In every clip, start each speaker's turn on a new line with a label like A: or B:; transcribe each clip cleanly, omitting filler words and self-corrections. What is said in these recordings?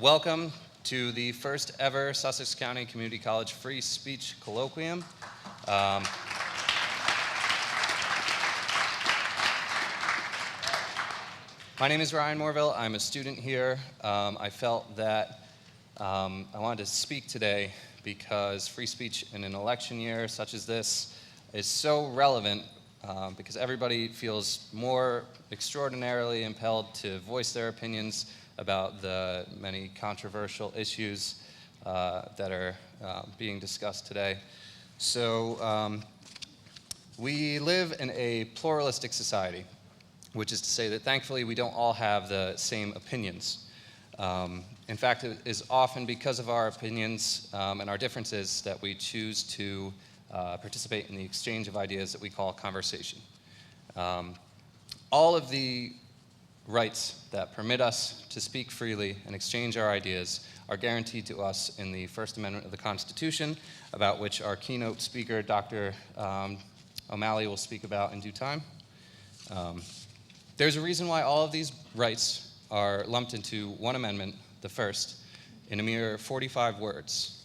A: Welcome to the first ever Sussex County Community College Free Speech Colloquium. My name is Ryan Morville. I'm a student here. I felt that I wanted to speak today because free speech in an election year such as this is so relevant because everybody feels more extraordinarily impelled to voice their opinions about the many controversial issues that are being discussed today. So we live in a pluralistic society, which is to say that thankfully we don't all have the same opinions. In fact, it is often because of our opinions and our differences that we choose to participate in the exchange of ideas that we call conversation. All of the rights that permit us to speak freely and exchange our ideas are guaranteed to us in the First Amendment of the Constitution, about which our keynote speaker, Dr. O'Malley, will speak about in due time. There's a reason why all of these rights are lumped into one amendment, the first, in a mere 45 words.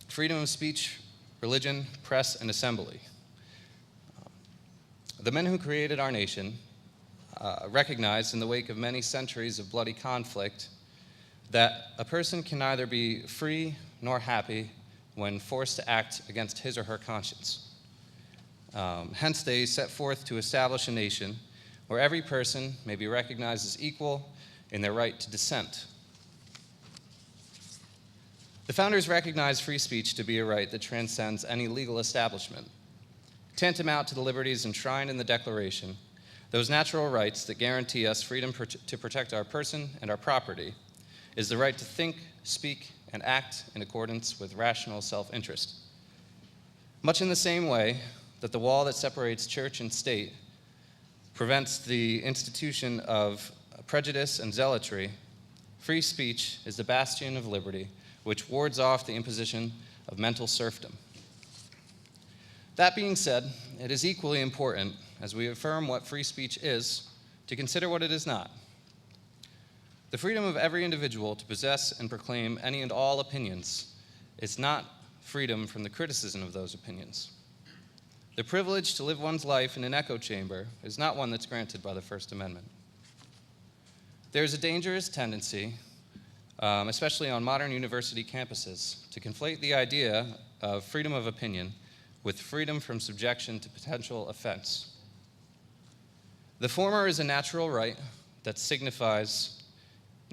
A: Freedom of speech, religion, press, and assembly. The men who created our nation recognized in the wake of many centuries of bloody conflict that a person can neither be free nor happy when forced to act against his or her conscience. Hence, they set forth to establish a nation where every person may be recognized as equal in their right to dissent. The founders recognized free speech to be a right that transcends any legal establishment. Tantamount to the liberties enshrined in the Declaration, those natural rights that guarantee us freedom to protect our person and our property is the right to think, speak, and act in accordance with rational self-interest. Much in the same way that the wall that separates church and state prevents the institution of prejudice and zealotry, free speech is the bastion of liberty which wards off the imposition of mental serfdom. That being said, it is equally important, as we affirm what free speech is, to consider what it is not. The freedom of every individual to possess and proclaim any and all opinions is not freedom from the criticism of those opinions. The privilege to live one's life in an echo chamber is not one that's granted by the First Amendment. There is a dangerous tendency, especially on modern university campuses, to conflate the idea of freedom of opinion with freedom from subjection to potential offense. The former is a natural right that signifies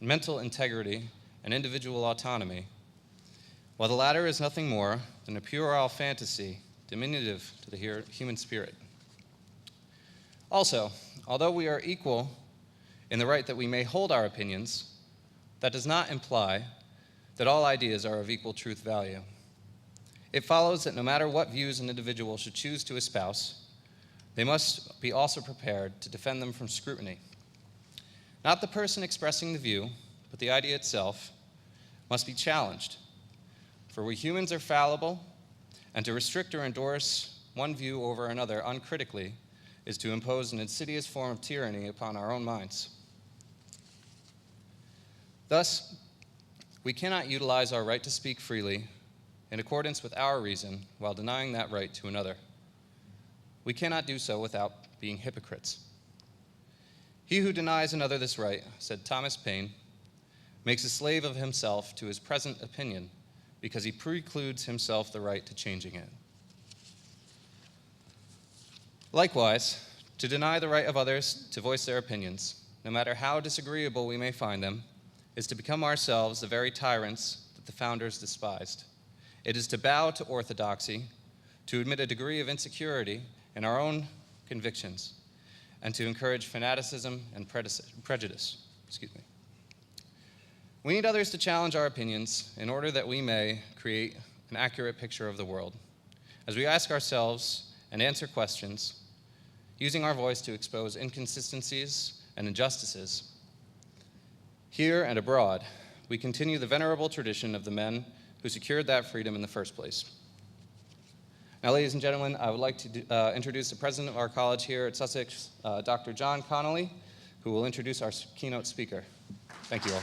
A: mental integrity and individual autonomy, while the latter is nothing more than a puerile fantasy diminutive to the human spirit. Also, although we are equal in the right that we may hold our opinions, that does not imply that all ideas are of equal truth value. It follows that no matter what views an individual should choose to espouse, they must be also prepared to defend them from scrutiny. Not the person expressing the view, but the idea itself must be challenged. For we humans are fallible, and to restrict or endorse one view over another uncritically is to impose an insidious form of tyranny upon our own minds. Thus, we cannot utilize our right to speak freely in accordance with our reason while denying that right to another. We cannot do so without being hypocrites. He who denies another this right, said Thomas Paine, makes a slave of himself to his present opinion because he precludes himself the right to changing it. Likewise, to deny the right of others to voice their opinions, no matter how disagreeable we may find them, is to become ourselves the very tyrants that the founders despised. It is to bow to orthodoxy, to admit a degree of insecurity in our own convictions, and to encourage fanaticism and prejudice. We need others to challenge our opinions in order that we may create an accurate picture of the world. As we ask ourselves and answer questions, using our voice to expose inconsistencies and injustices, here and abroad, we continue the venerable tradition of the men who secured that freedom in the first place. Now, ladies and gentlemen, I would like to introduce the president of our college here at Sussex, Dr. John Connolly, who will introduce our keynote speaker. Thank you all.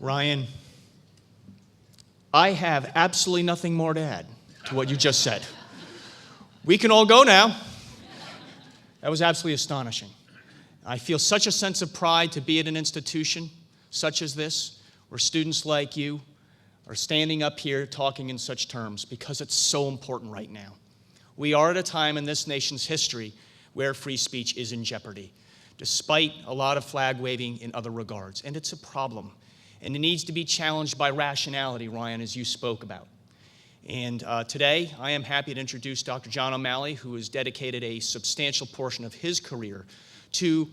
B: Ryan, I have absolutely nothing more to add to what you just said. We can all go now. That was absolutely astonishing. I feel such a sense of pride to be at an institution such as this, where students like you are standing up here talking in such terms, because it's so important right now. We are at a time in this nation's history where free speech is in jeopardy, despite a lot of flag waving in other regards. And it's a problem. And it needs to be challenged by rationality, Ryan, as you spoke about. And today, I am happy to introduce Dr. John O'Malley, who has dedicated a substantial portion of his career to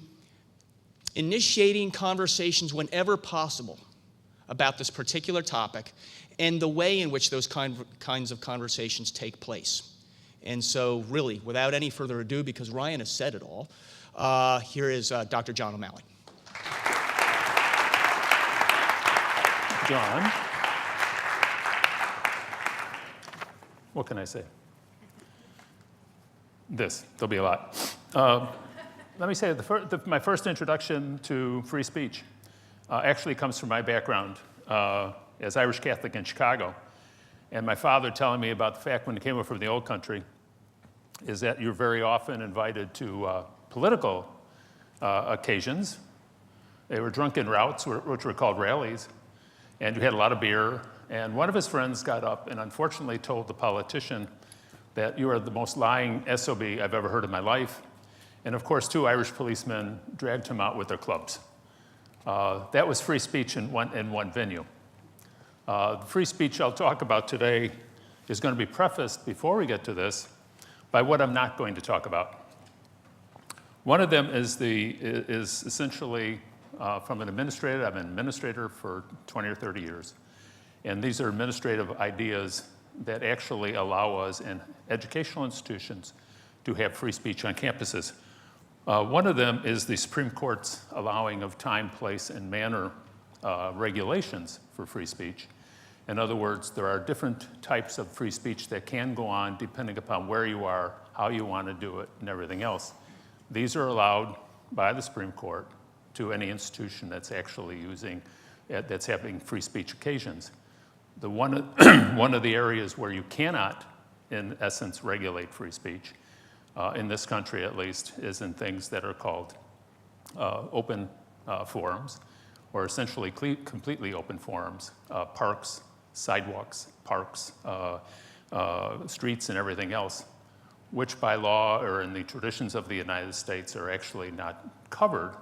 B: initiating conversations whenever possible about this particular topic and the way in which those kinds of conversations take place. And so really, without any further ado, because Ryan has said it all, here is Dr. John O'Malley.
C: John, what can I say? There'll be a lot. Let me say my first introduction to free speech actually comes from my background as Irish Catholic in Chicago. And my father telling me about the fact when he came over from the old country is that you're very often invited to political occasions. They were drunken routs, which were called rallies, and you had a lot of beer. And one of his friends got up and unfortunately told the politician that you are the most lying SOB I've ever heard in my life. And of course, 2 Irish policemen dragged him out with their clubs. That was free speech in one venue. The free speech I'll talk about today is going to be prefaced, before we get to this, by what I'm not going to talk about. One of them is essentially from an administrator. I'm an administrator for 20 or 30 years. And these are administrative ideas that actually allow us in educational institutions to have free speech on campuses. One of them is the Supreme Court's allowing of time, place, and manner regulations for free speech. In other words, there are different types of free speech that can go on depending upon where you are, how you want to do it, and everything else. These are allowed by the Supreme Court to any institution that's actually that's having free speech occasions. One of the areas where you cannot, in essence, regulate free speech, in this country at least, is in things that are called open forums, or essentially completely open forums, parks, sidewalks, parks, streets, and everything else, which by law or in the traditions of the United States are actually not covered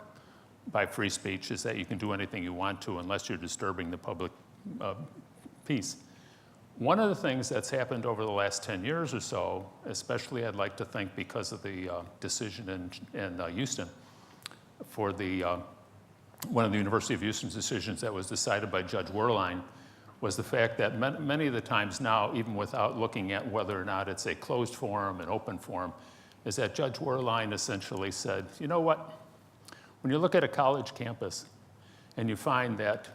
C: by free speech, is that you can do anything you want to unless you're disturbing the public peace. One of the things that's happened over the last 10 years or so, especially I'd like to think because of the decision in Houston, for one of the University of Houston's decisions that was decided by Judge Werlein, was the fact that many of the times now, even without looking at whether or not it's a closed forum, an open forum, is that Judge Werlein essentially said, you know what? When you look at a college campus and you find that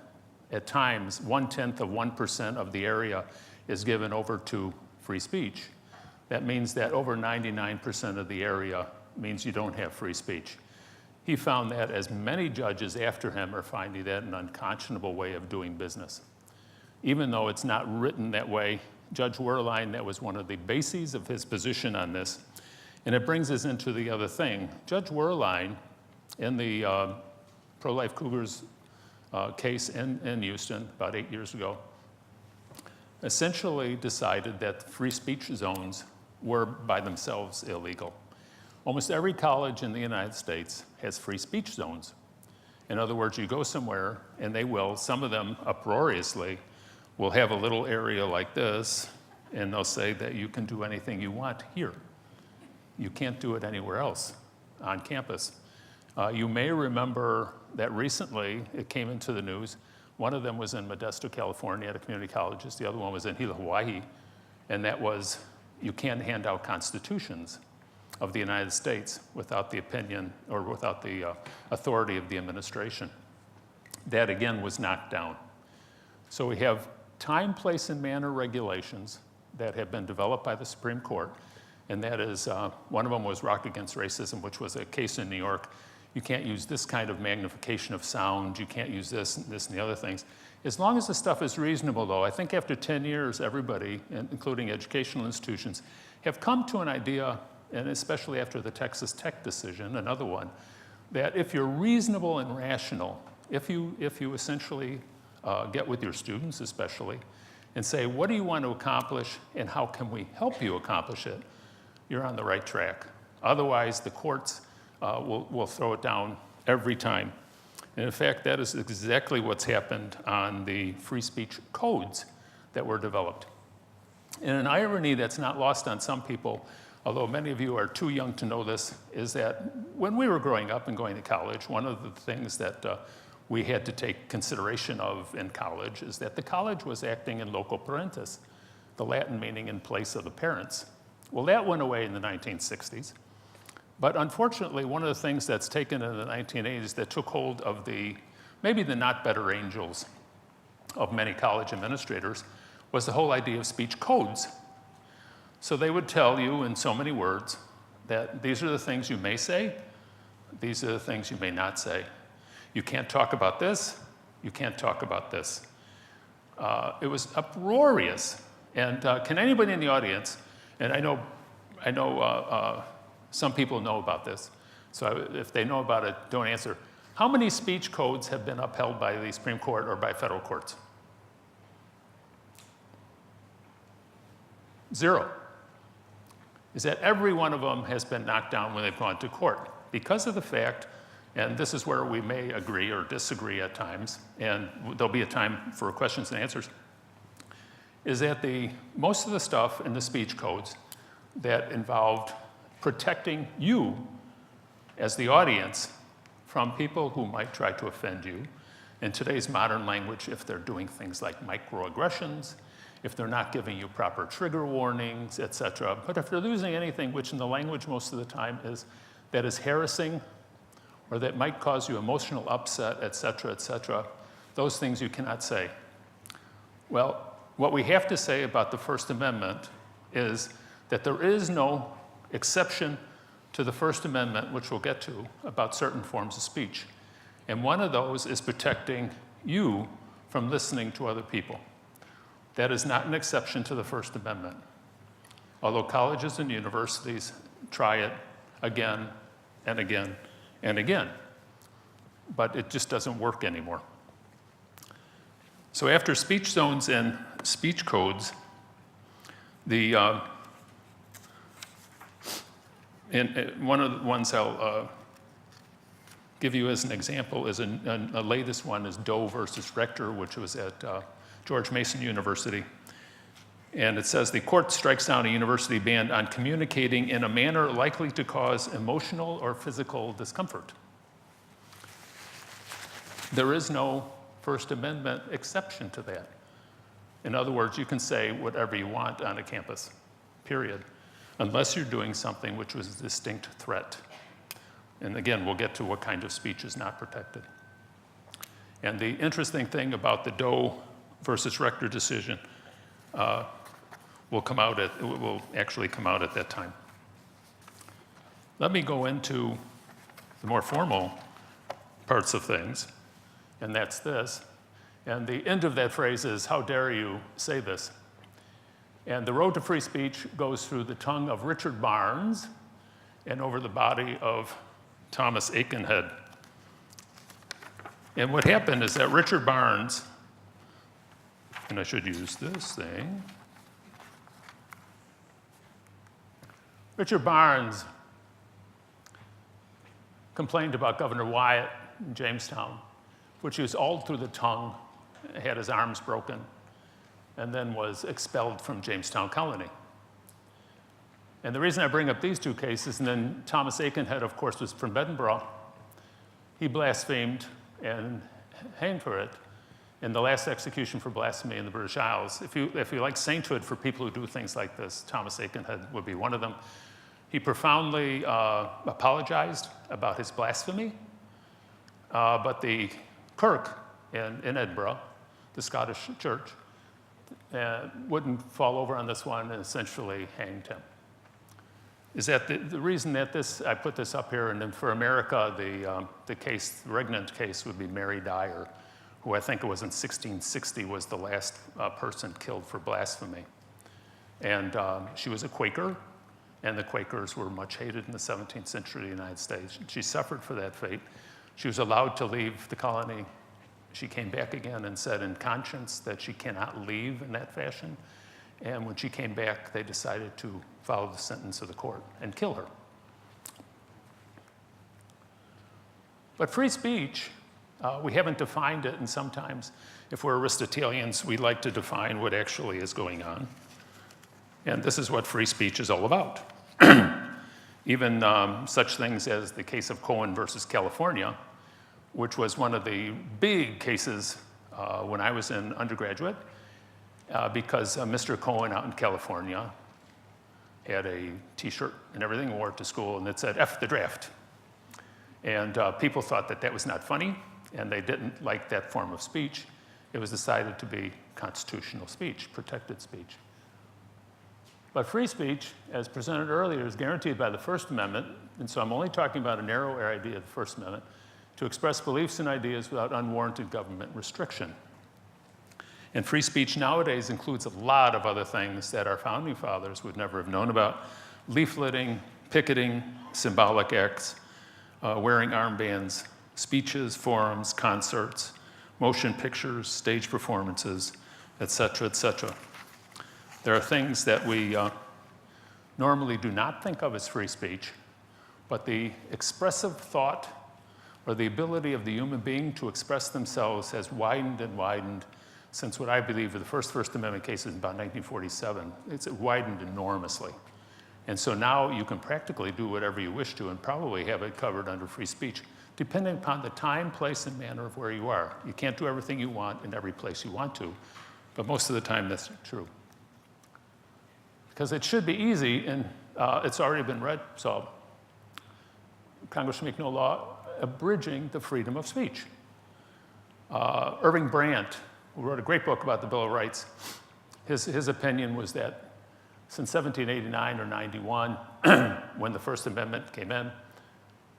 C: at times 0.1% of the area is given over to free speech, that means that over 99% of the area means you don't have free speech. He found that, as many judges after him are finding that, an unconscionable way of doing business. Even though it's not written that way, Judge Werlein, that was one of the bases of his position on this. And it brings us into the other thing. Judge Werlein, in the pro-life Cougars case in Houston about 8 years ago, essentially decided that free speech zones were by themselves illegal. Almost every college in the United States has free speech zones. In other words, you go somewhere and they will, some of them uproariously, will have a little area like this, and they'll say that you can do anything you want here. You can't do it anywhere else on campus. You may remember that recently it came into the news. One of them was in Modesto, California at a community college. The other one was in Hilo, Hawaii. And that was, you can't hand out constitutions of the United States without the opinion or without the authority of the administration. That again was knocked down. So we have time, place, and manner regulations that have been developed by the Supreme Court. And that is, one of them was Rock Against Racism, which was a case in New York You can't use this kind of magnification of sound. You can't use this and the other things. As long as the stuff is reasonable, though, I think after 10 years, everybody, including educational institutions, have come to an idea, and especially after the Texas Tech decision, another one, that if you're reasonable and rational, if you essentially get with your students especially, and say, what do you want to accomplish and how can we help you accomplish it, you're on the right track. Otherwise, the courts will throw it down every time. And in fact, that is exactly what's happened on the free speech codes that were developed. And an irony that's not lost on some people, although many of you are too young to know this, is that when we were growing up and going to college, one of the things that we had to take consideration of in college is that the college was acting in loco parentis, the Latin meaning in place of the parents. Well, that went away in the 1960s. But unfortunately, one of the things that's taken in the 1980s that took hold of maybe the not better angels of many college administrators was the whole idea of speech codes. So they would tell you in so many words that these are the things you may say, these are the things you may not say. You can't talk about this, you can't talk about this. It was uproarious. And can anybody in the audience, and I know some people know about this, so if they know about it, don't answer. How many speech codes have been upheld by the Supreme Court or by federal courts? 0. Is that every one of them has been knocked down when they've gone to court because of the fact, and this is where we may agree or disagree at times, and there'll be a time for questions and answers, is that most of the stuff in the speech codes that involved protecting you as the audience from people who might try to offend you. In today's modern language, if they're doing things like microaggressions, if they're not giving you proper trigger warnings, et cetera. But if they're using anything which in the language most of the time that is harassing or that might cause you emotional upset, et cetera, those things you cannot say. Well, what we have to say about the First Amendment is that there is no exception to the First Amendment, which we'll get to, about certain forms of speech. And one of those is protecting you from listening to other people. That is not an exception to the First Amendment. Although colleges and universities try it again and again and again. But it just doesn't work anymore. So after speech zones and speech codes, and one of the ones I'll give you as an example is a latest one is Doe versus Rector, which was at George Mason University. And it says the court strikes down a university ban on communicating in a manner likely to cause emotional or physical discomfort. There is no First Amendment exception to that. In other words, you can say whatever you want on a campus, period, unless you're doing something which was a distinct threat. And again, we'll get to what kind of speech is not protected. And the interesting thing about the Doe versus Rector decision will actually come out at that time. Let me go into the more formal parts of things, and that's this. And the end of that phrase is, how dare you say this? And the road to free speech goes through the tongue of Richard Barnes and over the body of Thomas Aikenhead. And what happened is that Richard Barnes, and I should use this thing. Richard Barnes complained about Governor Wyatt in Jamestown, which was all through the tongue, had his arms broken, and then was expelled from Jamestown Colony. And the reason I bring up these two cases, and then Thomas Aikenhead, of course, was from Edinburgh. He blasphemed and hanged for it in the last execution for blasphemy in the British Isles. If you like sainthood for people who do things like this, Thomas Aikenhead would be one of them. He profoundly apologized about his blasphemy, but the Kirk in Edinburgh, the Scottish church, wouldn't fall over on this one and essentially hanged him. is that the reason that I put this up here, and then for America, the regnant case would be Mary Dyer, who I think it was in 1660 was the last person killed for blasphemy. And she was a Quaker, and the Quakers were much hated in the 17th century United States. She suffered for that fate. She was allowed to leave the colony. She came back again and said in conscience that she cannot leave in that fashion. And when she came back, they decided to follow the sentence of the court and kill her. But free speech, we haven't defined it, and sometimes if we're Aristotelians, we like to define what actually is going on. And this is what free speech is all about. Even such things as the case of Cohen versus California, which was one of the big cases when I was in undergraduate, because Mr. Cohen out in California had a T-shirt and everything, wore it to school, and it said, "F the draft." And people thought that that was not funny, and they didn't like that form of speech. It was decided to be constitutional speech, protected speech. But free speech, as presented earlier, is guaranteed by the First Amendment, and so I'm only talking about a narrow idea of the First Amendment, to express beliefs and ideas without unwarranted government restriction. And free speech nowadays includes a lot of other things that our founding fathers would never have known about: leafleting, picketing, symbolic acts, wearing armbands, speeches, forums, concerts, motion pictures, stage performances, et cetera, et cetera. There are things that we normally do not think of as free speech, but the expressive thought or the ability of the human being to express themselves has widened and widened since what I believe are the first Amendment cases in about 1947. It's widened enormously. And so now you can practically do whatever you wish to and probably have it covered under free speech, depending upon the time, place, and manner of where you are. You can't do everything you want in every place you want to, but most of the time that's true. Because it should be easy, and it's already been read, so Congress should make no law abridging the freedom of speech. Irving Brandt, who wrote a great book about the Bill of Rights, his opinion was that since 1789 or 91, when the First Amendment came in,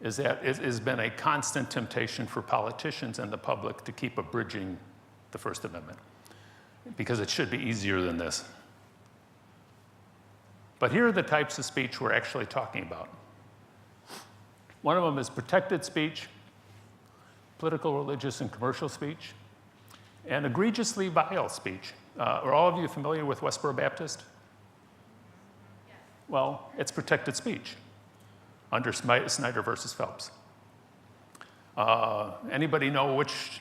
C: is that it has been a constant temptation for politicians and the public to keep abridging the First Amendment, because it should be easier than this. But here are the types of speech we're actually talking about. One of them is protected speech, political, religious, and commercial speech, and egregiously vile speech. Are all of you familiar with Westboro Baptist? Yes. Well, it's protected speech under Snyder versus Phelps. Anybody know which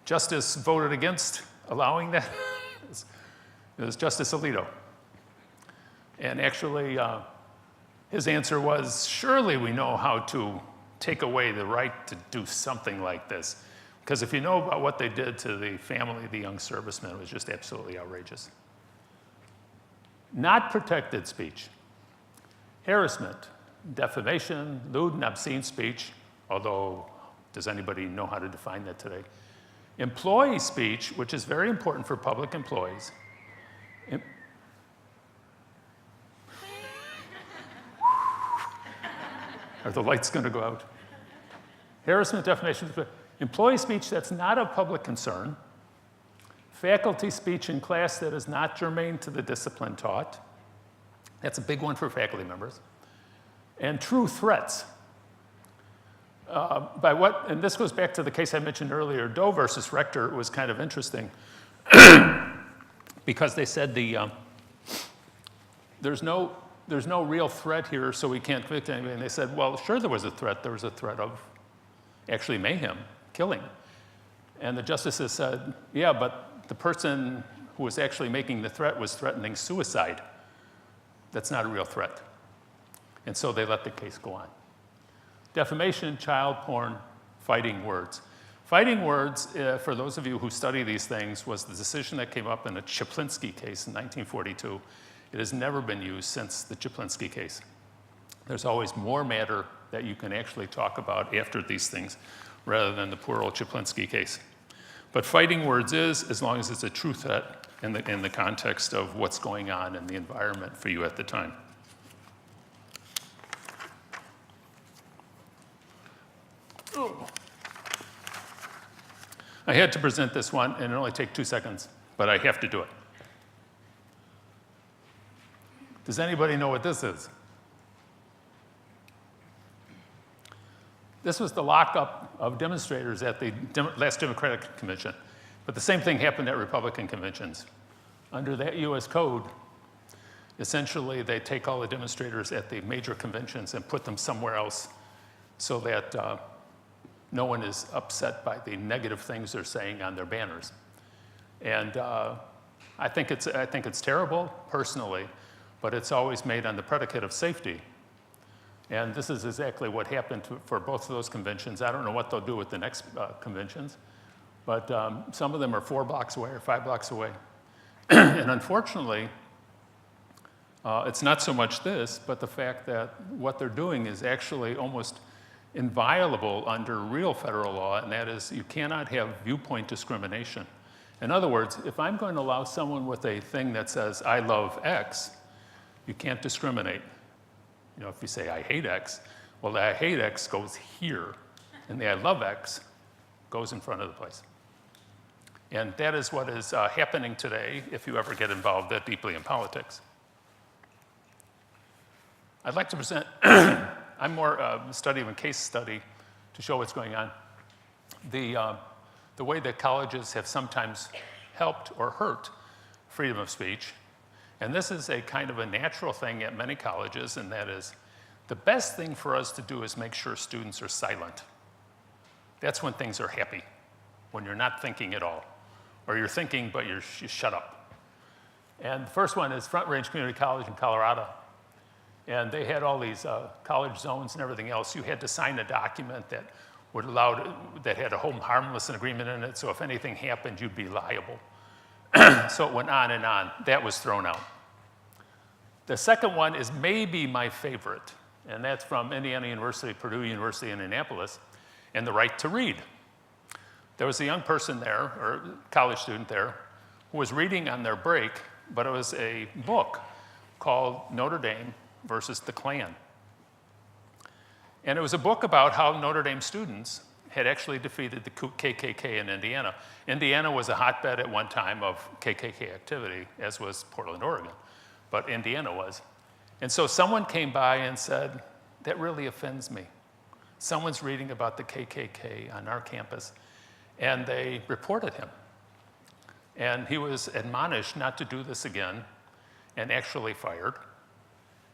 C: justice voted against allowing that? It was Justice Alito. And actually, his answer was, surely we know how to take away the right to do something like this. Because if you know about what they did to the family of the young servicemen, it was just absolutely outrageous. Not protected speech: harassment, defamation, lewd and obscene speech, although does anybody know how to define that today? Employee speech, which is very important for public employees. Are the lights going to go out? Harassment, defamation, employee speech that's not of public concern, faculty speech in class that is not germane to the discipline taught. That's a big one for faculty members. And true threats. And this goes back to the case I mentioned earlier, Doe versus Rector. It was kind of interesting because they said there's no real threat here, so we can't convict anybody. And they said, well, sure there was a threat. There was a threat of actually mayhem, killing. And the justices said, yeah, but the person who was actually making the threat was threatening suicide. That's not a real threat. And so they let the case go on. Defamation, child porn, fighting words. Fighting words, for those of you who study these things, was the decision that came up in a Chaplinsky case in 1942. It has never been used since the Chaplinsky case. There's always more matter that you can actually talk about after these things rather than the poor old Chaplinsky case. But fighting words is, as long as it's a true threat in the context of what's going on in the environment for you at the time. I had to present this one, and it only take 2 seconds, but I have to do it. Does anybody know what this is? This was the lockup of demonstrators at the last Democratic Convention. But the same thing happened at Republican conventions. Under that US code, essentially they take all the demonstrators at the major conventions and put them somewhere else so that no one is upset by the negative things they're saying on their banners. And I think it's terrible, personally, but it's always made on the predicate of safety. And this is exactly what happened for both of those conventions. I don't know what they'll do with the next conventions, but some of them are 4 blocks away or 5 blocks away. And unfortunately, it's not so much this, but the fact that what they're doing is actually almost inviolable under real federal law, and that is you cannot have viewpoint discrimination. In other words, if I'm going to allow someone with a thing that says, I love X, you can't discriminate. You know, if you say, I hate X, well, the I hate X goes here, and the I love X goes in front of the place. And that is what is happening today if you ever get involved that deeply in politics. I'd like to present, I'm more studying a case study to show what's going on. The way that colleges have sometimes helped or hurt freedom of speech. And this is a kind of a natural thing at many colleges, and that is the best thing for us to do is make sure students are silent. That's when things are happy, when you're not thinking at all, or you're thinking, but you shut up. And the first one is Front Range Community College in Colorado. And they had all these college zones and everything else. You had to sign a document that would allow, that had a home harmless agreement in it, so if anything happened, you'd be liable. So it went on and on. That was thrown out. The second one is maybe my favorite, and that's from Indiana University, Purdue University in Indianapolis, and the right to read. There was a young person there, or college student there, who was reading on their break, but it was a book called Notre Dame versus the Klan. And it was a book about how Notre Dame students had actually defeated the KKK in Indiana. Indiana was a hotbed at one time of KKK activity, as was Portland, Oregon, but Indiana was. And so someone came by and said, that really offends me. Someone's reading about the KKK on our campus, and they reported him. And he was admonished not to do this again, and actually fired.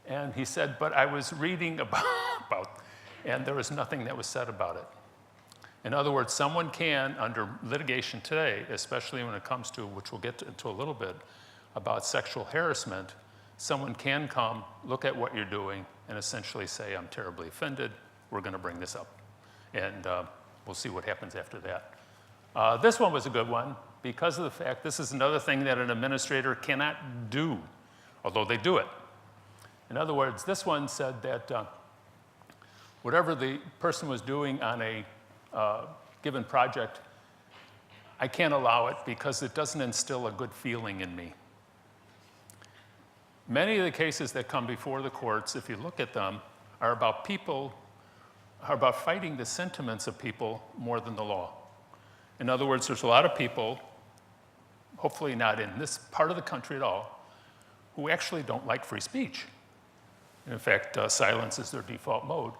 C: And he said, but I was reading about, and there was nothing that was said about it. In other words, someone can, under litigation today, especially when it comes to, which we'll get into a little bit, about sexual harassment, someone can come, look at what you're doing, and essentially say, I'm terribly offended, we're gonna bring this up. And we'll see what happens after that. This one was a good one because of the fact this is another thing that an administrator cannot do, although they do it. In other words, this one said that whatever the person was doing on a given project, I can't allow it because it doesn't instill a good feeling in me. Many of the cases that come before the courts, if you look at them, are about people, are about fighting the sentiments of people more than the law. In other words, there's a lot of people, hopefully not in this part of the country at all, who actually don't like free speech. In fact, silence is their default mode.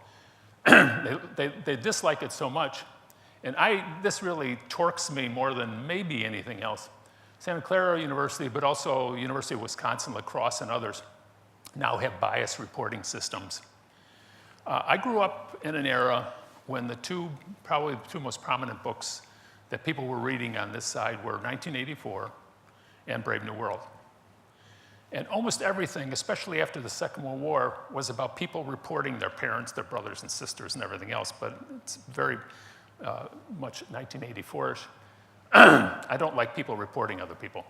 C: they dislike it so much. And this really torques me more than maybe anything else. Santa Clara University, but also University of Wisconsin, La Crosse, and others now have bias reporting systems. I grew up in an era when probably the two most prominent books that people were reading on this side were 1984 and Brave New World. And almost everything, especially after the Second World War, was about people reporting their parents, their brothers and sisters, and everything else, but it's very much 1984-ish. I don't like people reporting other people.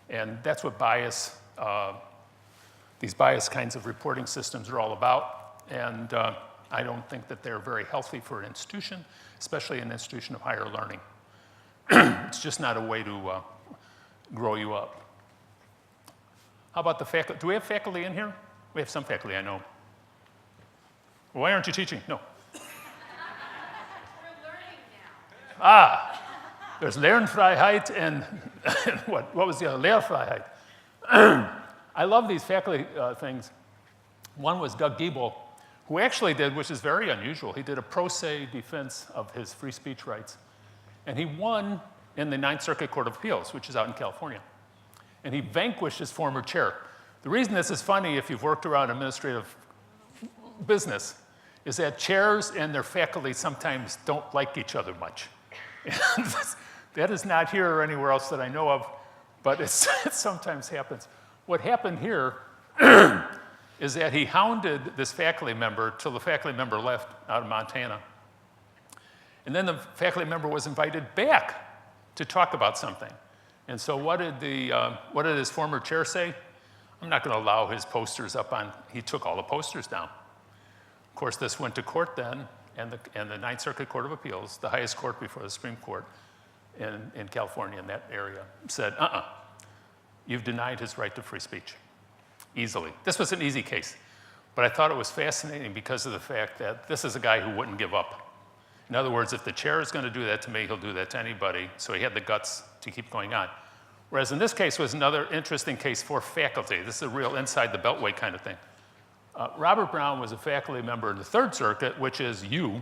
C: And that's what these bias kinds of reporting systems are all about. And I don't think that they're very healthy for an institution, especially an institution of higher learning. It's just not a way to grow you up. How about the faculty? Do we have faculty in here? We have some faculty, I know. Why aren't you teaching? No. There's Lernfreiheit and what was the other? Lehrfreiheit. I love these faculty things. One was Doug Giebel, who actually did, which is very unusual, he did a pro se defense of his free speech rights. And he won in the Ninth Circuit Court of Appeals, which is out in California. And he vanquished his former chair. The reason this is funny, if you've worked around administrative business, is that chairs and their faculty sometimes don't like each other much. And that is not here or anywhere else that I know of, but it sometimes happens. What happened here is that he hounded this faculty member till the faculty member left out of Montana. And then the faculty member was invited back to talk about something. And so what did his former chair say? I'm not going to allow his posters up on, he took all the posters down. Of course, this went to court then, and the Ninth Circuit Court of Appeals, the highest court before the Supreme Court in California, in that area, said, you've denied his right to free speech, easily. This was an easy case, but I thought it was fascinating because of the fact that this is a guy who wouldn't give up. In other words, if the chair is going to do that to me, he'll do that to anybody, so he had the guts to keep going on. Whereas in this case was another interesting case for faculty. This is a real inside the beltway kind of thing. Robert Brown was a faculty member in the Third Circuit, which is you,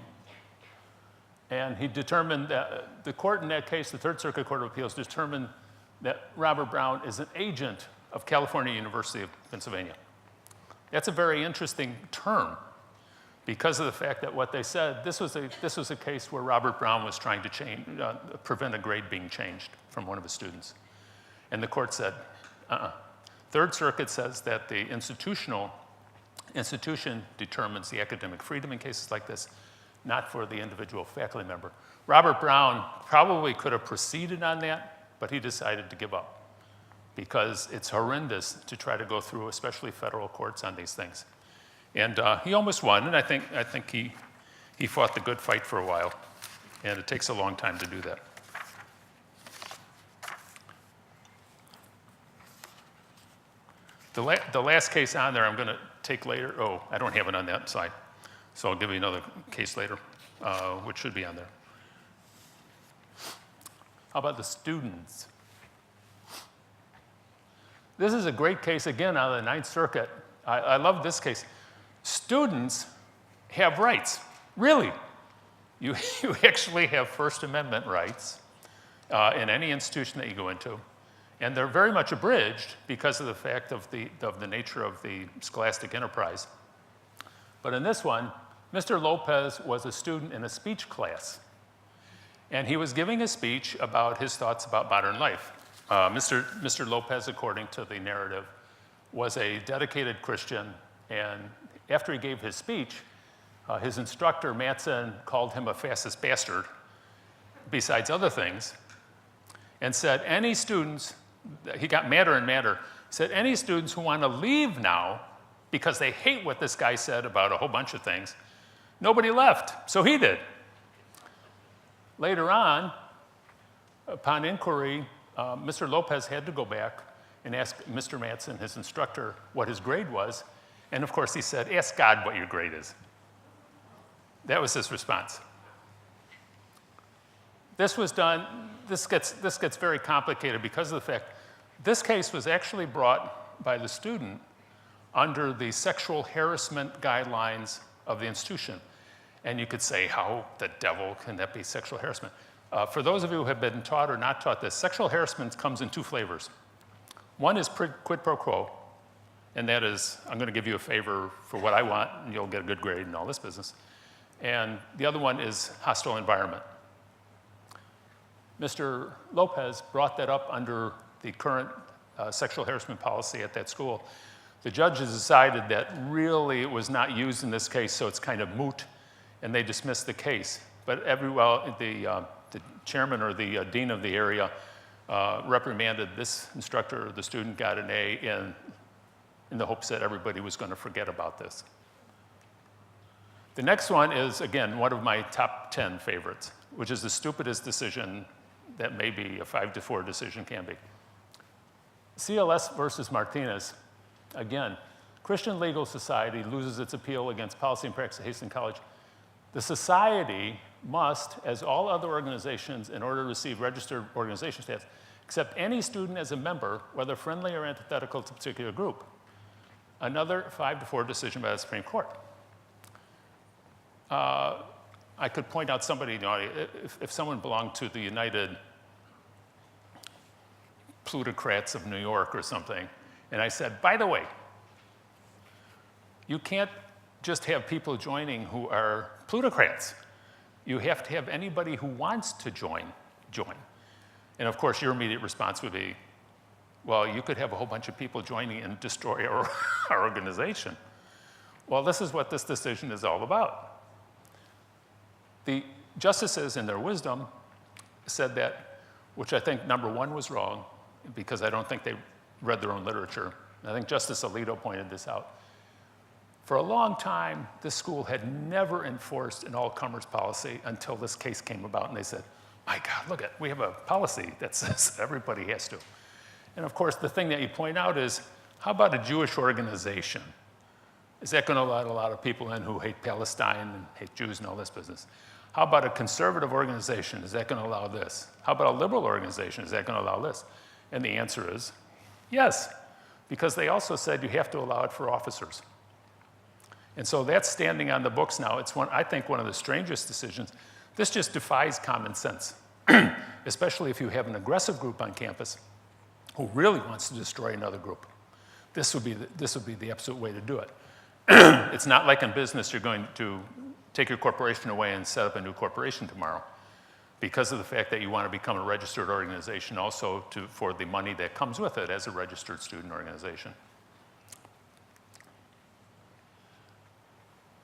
C: and he determined that the court in that case, the Third Circuit Court of Appeals, determined that Robert Brown is an agent of California University of Pennsylvania. That's a very interesting term because of the fact that what they said, this was a case where Robert Brown was trying to prevent a grade being changed from one of his students. And the court said, Third Circuit says that the institution determines the academic freedom in cases like this, not for the individual faculty member. Robert Brown probably could have proceeded on that, but he decided to give up because it's horrendous to try to go through, especially federal courts, on these things. And he almost won, and I think he fought the good fight for a while, and it takes a long time to do that. The last case on there I'm going to take later. Oh, I don't have it on that slide. So I'll give you another case later, which should be on there. How about the students? This is a great case, again, out of the Ninth Circuit. I love this case. Students have rights, really. You actually have First Amendment rights in any institution that you go into. And they're very much abridged because of the fact of the nature of the scholastic enterprise. But in this one, Mr. Lopez was a student in a speech class. And he was giving a speech about his thoughts about modern life. Mr. Lopez, according to the narrative, was a dedicated Christian. And after he gave his speech, his instructor, Matson, called him a fascist bastard, besides other things, and said, any students, he got madder and madder, said, any students who want to leave now because they hate what this guy said about a whole bunch of things, nobody left, so he did. Later on, upon inquiry, Mr. Lopez had to go back and ask Mr. Matson, his instructor, what his grade was, and of course he said, ask God what your grade is. That was his response. This was done, this gets very complicated because of the fact this case was actually brought by the student under the sexual harassment guidelines of the institution. And you could say, how the devil can that be sexual harassment? For those of you who have been taught or not taught this, sexual harassment comes in two flavors. One is quid pro quo, and that is, I'm going to give you a favor for what I want, and you'll get a good grade and all this business. And the other one is hostile environment. Mr. Lopez brought that up under the current sexual harassment policy at that school. The judges decided that really it was not used in this case, so it's kind of moot, and they dismissed the case. But the chairman or the dean of the area reprimanded this instructor. The student got an A in the hopes that everybody was going to forget about this. The next one is, again, one of my top 10 favorites, which is the stupidest decision that maybe a 5-4 decision can be. CLS versus Martinez, again, Christian Legal Society loses its appeal against policy and practice at Hastings College. The society must, as all other organizations, in order to receive registered organization status, accept any student as a member, whether friendly or antithetical to a particular group. Another 5-4 decision by the Supreme Court. I could point out somebody, you know, if someone belonged to the United Plutocrats of New York or something, and I said, by the way, you can't just have people joining who are plutocrats. You have to have anybody who wants to join. And of course, your immediate response would be, well, you could have a whole bunch of people joining and destroy our organization. Well, this is what this decision is all about. The justices, in their wisdom, said that, which I think, number one, was wrong, because I don't think they read their own literature. And I think Justice Alito pointed this out. For a long time, this school had never enforced an all-comers policy until this case came about, and they said, my God, look we have a policy that says everybody has to. And of course, the thing that you point out is, how about a Jewish organization? Is that going to let a lot of people in who hate Palestine and hate Jews and all this business? How about a conservative organization? Is that going to allow this? How about a liberal organization? Is that going to allow this? And the answer is yes, because they also said you have to allow it for officers. And so that's standing on the books now. It's I think one of the strangest decisions. This just defies common sense, especially if you have an aggressive group on campus who really wants to destroy another group. This would be the absolute way to do it. It's not like in business you're going to take your corporation away and set up a new corporation tomorrow because of the fact that you want to become a registered organization also for the money that comes with it as a registered student organization.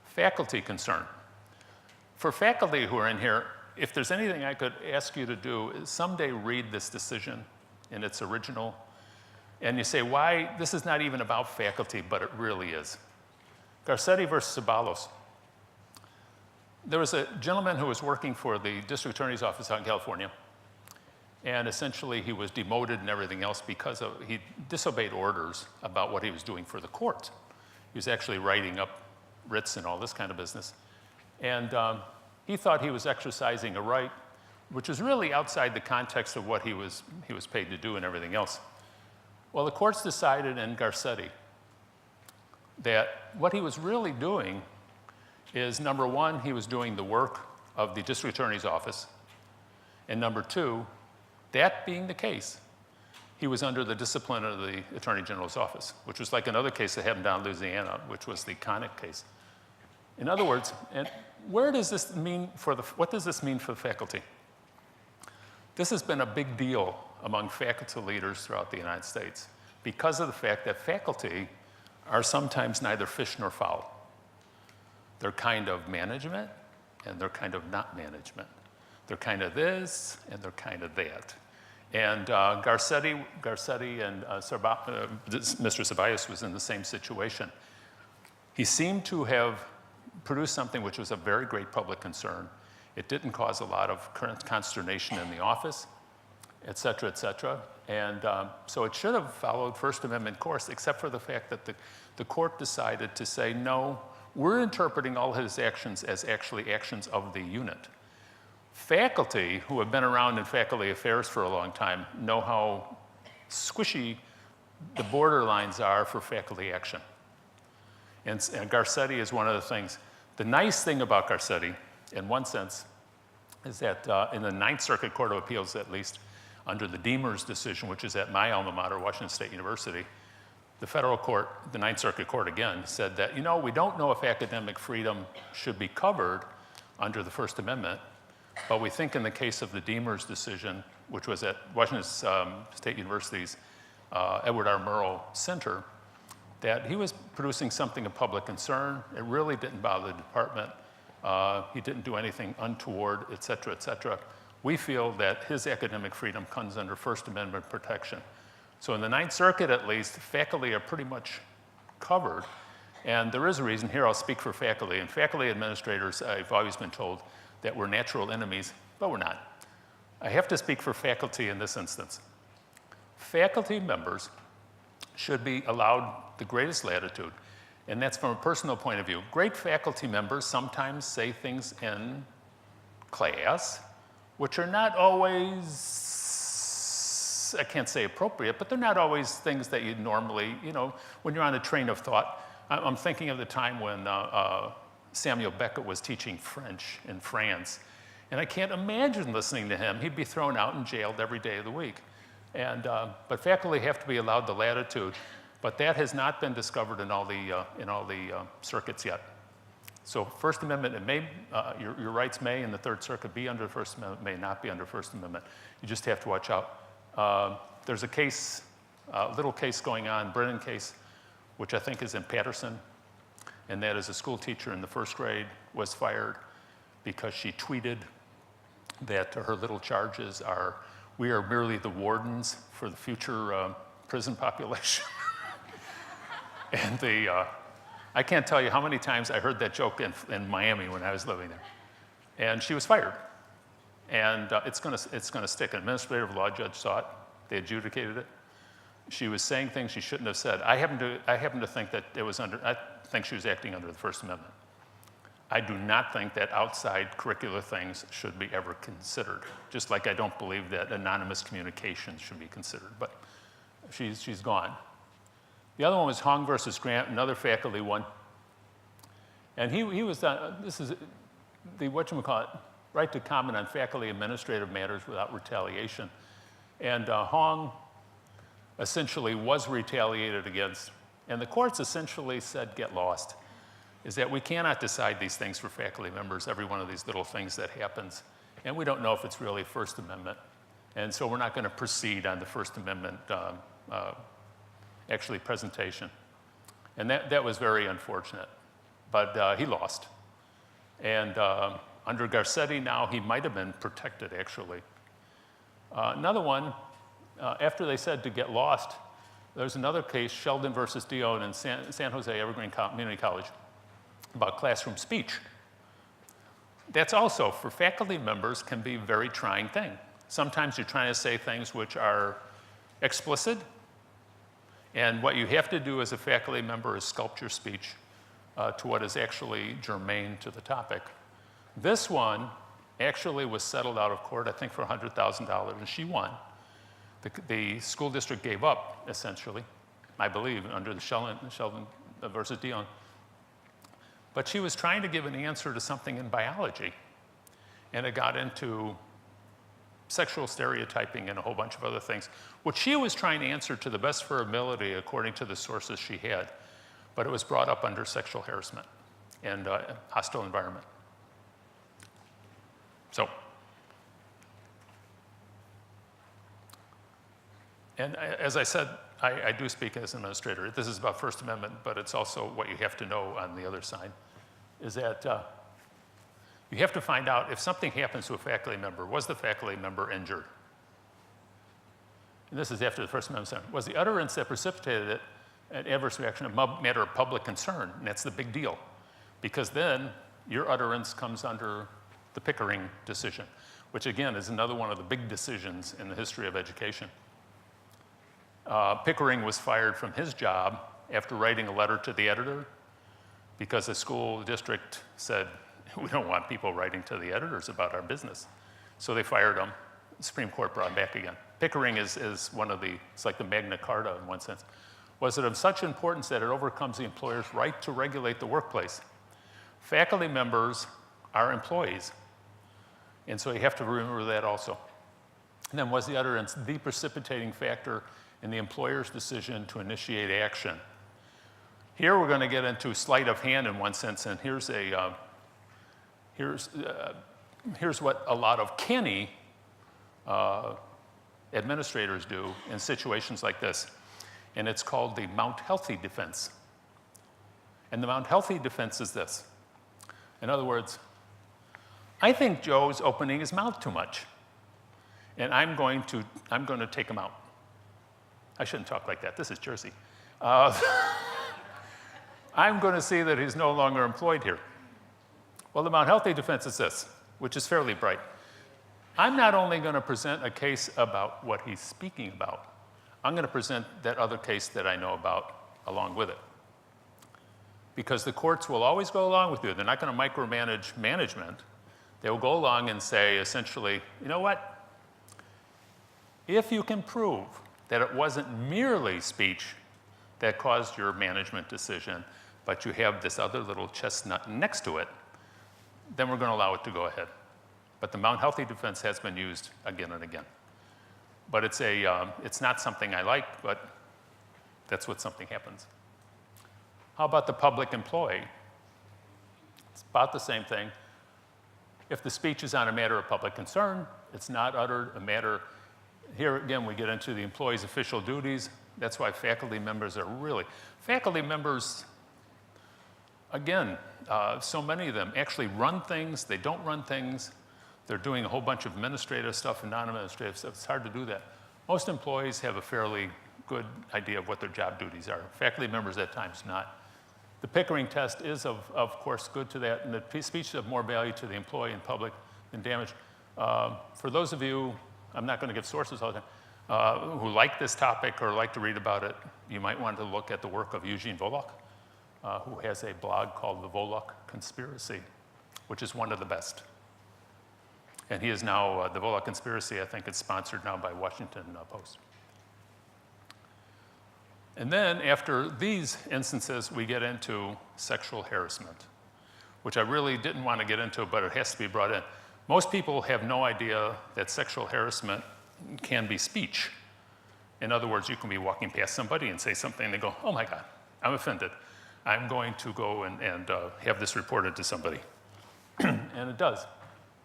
C: Faculty concern. For faculty who are in here, if there's anything I could ask you to do is someday read this decision in its original, and you say, why? This is not even about faculty, but it really is. Garcetti versus Ceballos. There was a gentleman who was working for the district attorney's office out in California, and essentially he was demoted and everything else because he disobeyed orders about what he was doing for the court. He was actually writing up writs and all this kind of business. And he thought he was exercising a right, which is really outside the context of what he was paid to do and everything else. Well, the courts decided in Garcetti that what he was really doing is, number one, he was doing the work of the district attorney's office, and number two, that being the case, he was under the discipline of the attorney general's office, which was like another case that happened down in Louisiana, which was the Keynote case. In other words, and what does this mean for the faculty? This has been a big deal among faculty leaders throughout the United States because of the fact that faculty are sometimes neither fish nor fowl. They're kind of management, and they're kind of not management. They're kind of this, and they're kind of that. And Garcetti and Mr. Ceballos was in the same situation. He seemed to have produced something which was a very great public concern. It didn't cause a lot of consternation in the office, et cetera, et cetera. And so it should have followed First Amendment course, except for the fact that the court decided to say, no, we're interpreting all his actions as actually actions of the unit. Faculty who have been around in faculty affairs for a long time know how squishy the borderlines are for faculty action. And Garcetti is one of the things. The nice thing about Garcetti, in one sense, is that in the Ninth Circuit Court of Appeals, at least, under the Deemers decision, which is at my alma mater, Washington State University, the federal court, the Ninth Circuit Court again, said that, you know, we don't know if academic freedom should be covered under the First Amendment, but we think in the case of the Deemers decision, which was at Washington State University's Edward R. Murrow Center, that he was producing something of public concern. It really didn't bother the department. He didn't do anything untoward, et cetera, et cetera. We feel that his academic freedom comes under First Amendment protection. So in the Ninth Circuit, at least, faculty are pretty much covered. And there is a reason here. I'll speak for faculty. And faculty administrators, I've always been told that we're natural enemies, but we're not. I have to speak for faculty in this instance. Faculty members should be allowed the greatest latitude, and that's from a personal point of view. Great faculty members sometimes say things in class, which are not always, I can't say appropriate, but they're not always things that you'd normally, when you're on a train of thought. I'm thinking of the time when Samuel Beckett was teaching French in France. And I can't imagine listening to him. He'd be thrown out and jailed every day of the week. But faculty have to be allowed the latitude. But that has not been discovered in all the circuits yet. So First Amendment, your rights may in the Third Circuit be under the First Amendment, may not be under First Amendment. You just have to watch out. There's a case, little case going on, Brennan case, which I think is in Patterson. And that is a school teacher in the first grade was fired because she tweeted that her little charges are, we are merely the wardens for the future prison population. And I can't tell you how many times I heard that joke in Miami when I was living there. And she was fired. And it's gonna stick. An administrative law judge saw it. They adjudicated it. She was saying things she shouldn't have said. I happen to think that I think she was acting under the First Amendment. I do not think that outside curricular things should be ever considered, just like I don't believe that anonymous communications should be considered, but she's gone. The other one was Hong versus Grant, another faculty one. And he was, this is the, right to comment on faculty administrative matters without retaliation. And Hong essentially was retaliated against, and the courts essentially said, get lost, is that we cannot decide these things for faculty members, every one of these little things that happens, and we don't know if it's really First Amendment, and so we're not going to proceed on the First Amendment presentation. And that was very unfortunate, but he lost. And under Garcetti now, he might have been protected, actually. Another one, after they said to get lost, there's another case, Sheldon versus Dion in San Jose Evergreen Community College, about classroom speech. That's also, for faculty members, can be a very trying thing. Sometimes you're trying to say things which are explicit, and what you have to do as a faculty member is sculpt your speech to what is actually germane to the topic. This one actually was settled out of court, I think for $100,000, and she won. The school district gave up, essentially, I believe, under the Sheldon versus Dion. But she was trying to give an answer to something in biology, and it got into sexual stereotyping and a whole bunch of other things, which she was trying to answer to the best of her ability according to the sources she had, but it was brought up under sexual harassment and hostile environment. So, and as I said, I do speak as an administrator. This is about First Amendment, but it's also what you have to know on the other side, is that you have to find out if something happens to a faculty member, was the faculty member injured? And this is after the First Amendment. Was the utterance that precipitated it an adverse reaction, a matter of public concern? And that's the big deal, because then your utterance comes under the Pickering decision, which again is another one of the big decisions in the history of education. Pickering was fired from his job after writing a letter to the editor because the school district said, we don't want people writing to the editors about our business. So they fired him. The Supreme Court brought him back again. Pickering is one of the, it's like the Magna Carta in one sense. Was it of such importance that it overcomes the employer's right to regulate the workplace? Faculty members are employees, and so you have to remember that also. And then was the utterance the precipitating factor in the employer's decision to initiate action? Here we're going to get into sleight of hand in one sense, and here's what a lot of canny administrators do in situations like this, and it's called the Mount Healthy defense. And the Mount Healthy defense is this. In other words, I think Joe's opening his mouth too much, and I'm going to take him out. I shouldn't talk like that. This is Jersey. I'm going to see that he's no longer employed here. Well, the Mount Healthy defense is this, which is fairly bright. I'm not only going to present a case about what he's speaking about, I'm going to present that other case that I know about along with it. Because the courts will always go along with you. They're not going to micromanage management. They will go along and say, essentially, you know what? If you can prove that it wasn't merely speech that caused your management decision, but you have this other little chestnut next to it, then we're going to allow it to go ahead. But the Mount Healthy defense has been used again and again. But it's not something I like, but that's what something happens. How about the public employee? It's about the same thing. If the speech is on a matter of public concern, it's not uttered a matter. Here again, we get into the employee's official duties. That's why faculty members are really, faculty members, again, so many of them actually run things, they don't run things. They're doing a whole bunch of administrative stuff and non-administrative stuff. It's hard to do that. Most employees have a fairly good idea of what their job duties are. Faculty members at times not. The Pickering test is, of course, good to that, and the speech is of more value to the employee and public than damage. For those of you, I'm not going to give sources all the time, who like this topic or like to read about it, you might want to look at the work of Eugene Volokh, who has a blog called The Volokh Conspiracy, which is one of the best. And he is now, the Volokh Conspiracy, I think it's sponsored now by Washington Post. And then after these instances, we get into sexual harassment, which I really didn't want to get into, but it has to be brought in. Most people have no idea that sexual harassment can be speech. In other words, you can be walking past somebody and say something, and they go, oh my God, I'm offended. I'm going to go and have this reported to somebody. And it does.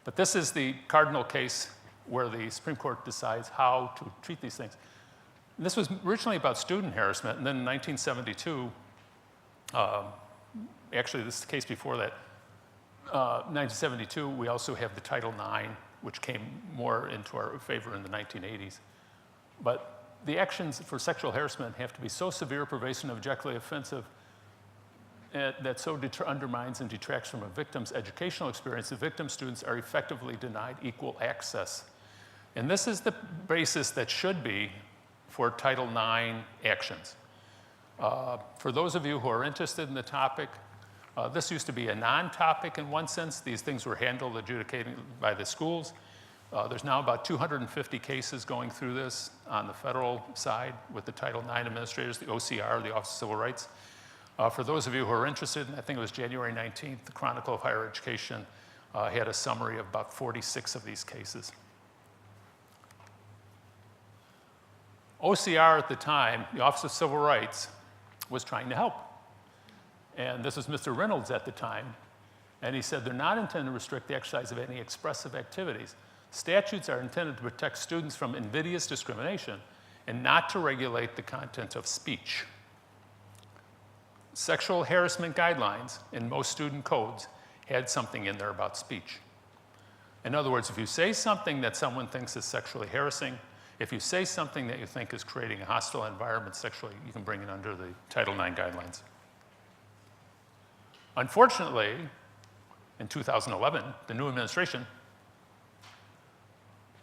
C: But this is the cardinal case where the Supreme Court decides how to treat these things. This was originally about student harassment, and then in 1972, actually this is the case before that, 1972, we also have the Title IX, which came more into our favor in the 1980s. But the actions for sexual harassment have to be so severe, pervasive, and objectively offensive that so undermines and detracts from a victim's educational experience, the victim students are effectively denied equal access. And this is the basis that should be for Title IX actions. For those of you who are interested in the topic, this used to be a non-topic in one sense. These things were handled, adjudicated by the schools. There's now about 250 cases going through this on the federal side with the Title IX administrators, the OCR, the Office of Civil Rights. For those of you who are interested, I think it was January 19th, the Chronicle of Higher Education had a summary of about 46 of these cases. OCR at the time, the Office of Civil Rights, was trying to help. And this was Mr. Reynolds at the time. And he said, they're not intended to restrict the exercise of any expressive activities. Statutes are intended to protect students from invidious discrimination and not to regulate the content of speech. Sexual harassment guidelines in most student codes had something in there about speech. In other words, if you say something that someone thinks is sexually harassing, if you say something that you think is creating a hostile environment sexually, you can bring it under the Title IX guidelines. Unfortunately, in 2011, the new administration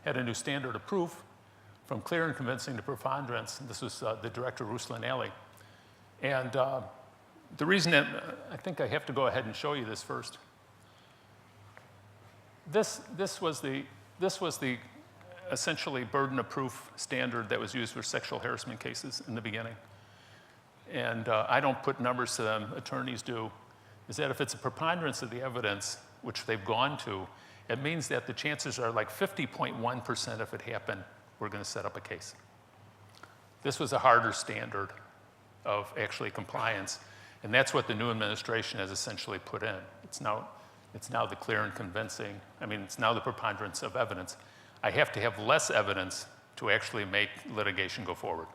C: had a new standard of proof from clear and convincing to preponderance. This was the director, Ruslan Ali. And the reason that I think I have to go ahead and show you this first. This was the essentially burden of proof standard that was used for sexual harassment cases in the beginning. And I don't put numbers to them, attorneys do, is that if it's a preponderance of the evidence, which they've gone to, it means that the chances are like 50.1% if it happened, we're going to set up a case. This was a harder standard of actually compliance, and that's what the new administration has essentially put in. It's now the clear and convincing, it's now the preponderance of evidence. I have to have less evidence to actually make litigation go forward.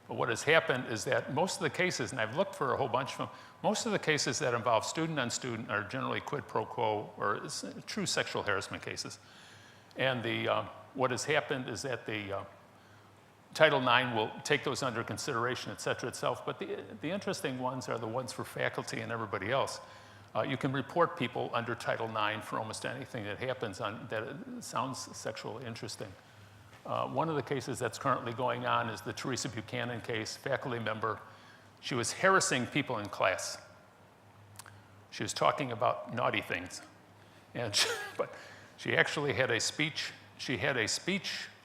C: But what has happened is that most of the cases, and I've looked for a whole bunch of them, most of the cases that involve student on student are generally quid pro quo or true sexual harassment cases. And what has happened is that the Title IX will take those under consideration, et cetera, itself. But the interesting ones are the ones for faculty and everybody else. You can report people under Title IX for almost anything that happens that sounds sexually interesting. One of the cases that's currently going on is the Teresa Buchanan case, faculty member. She was harassing people in class. She was talking about naughty things. But she actually had a speech,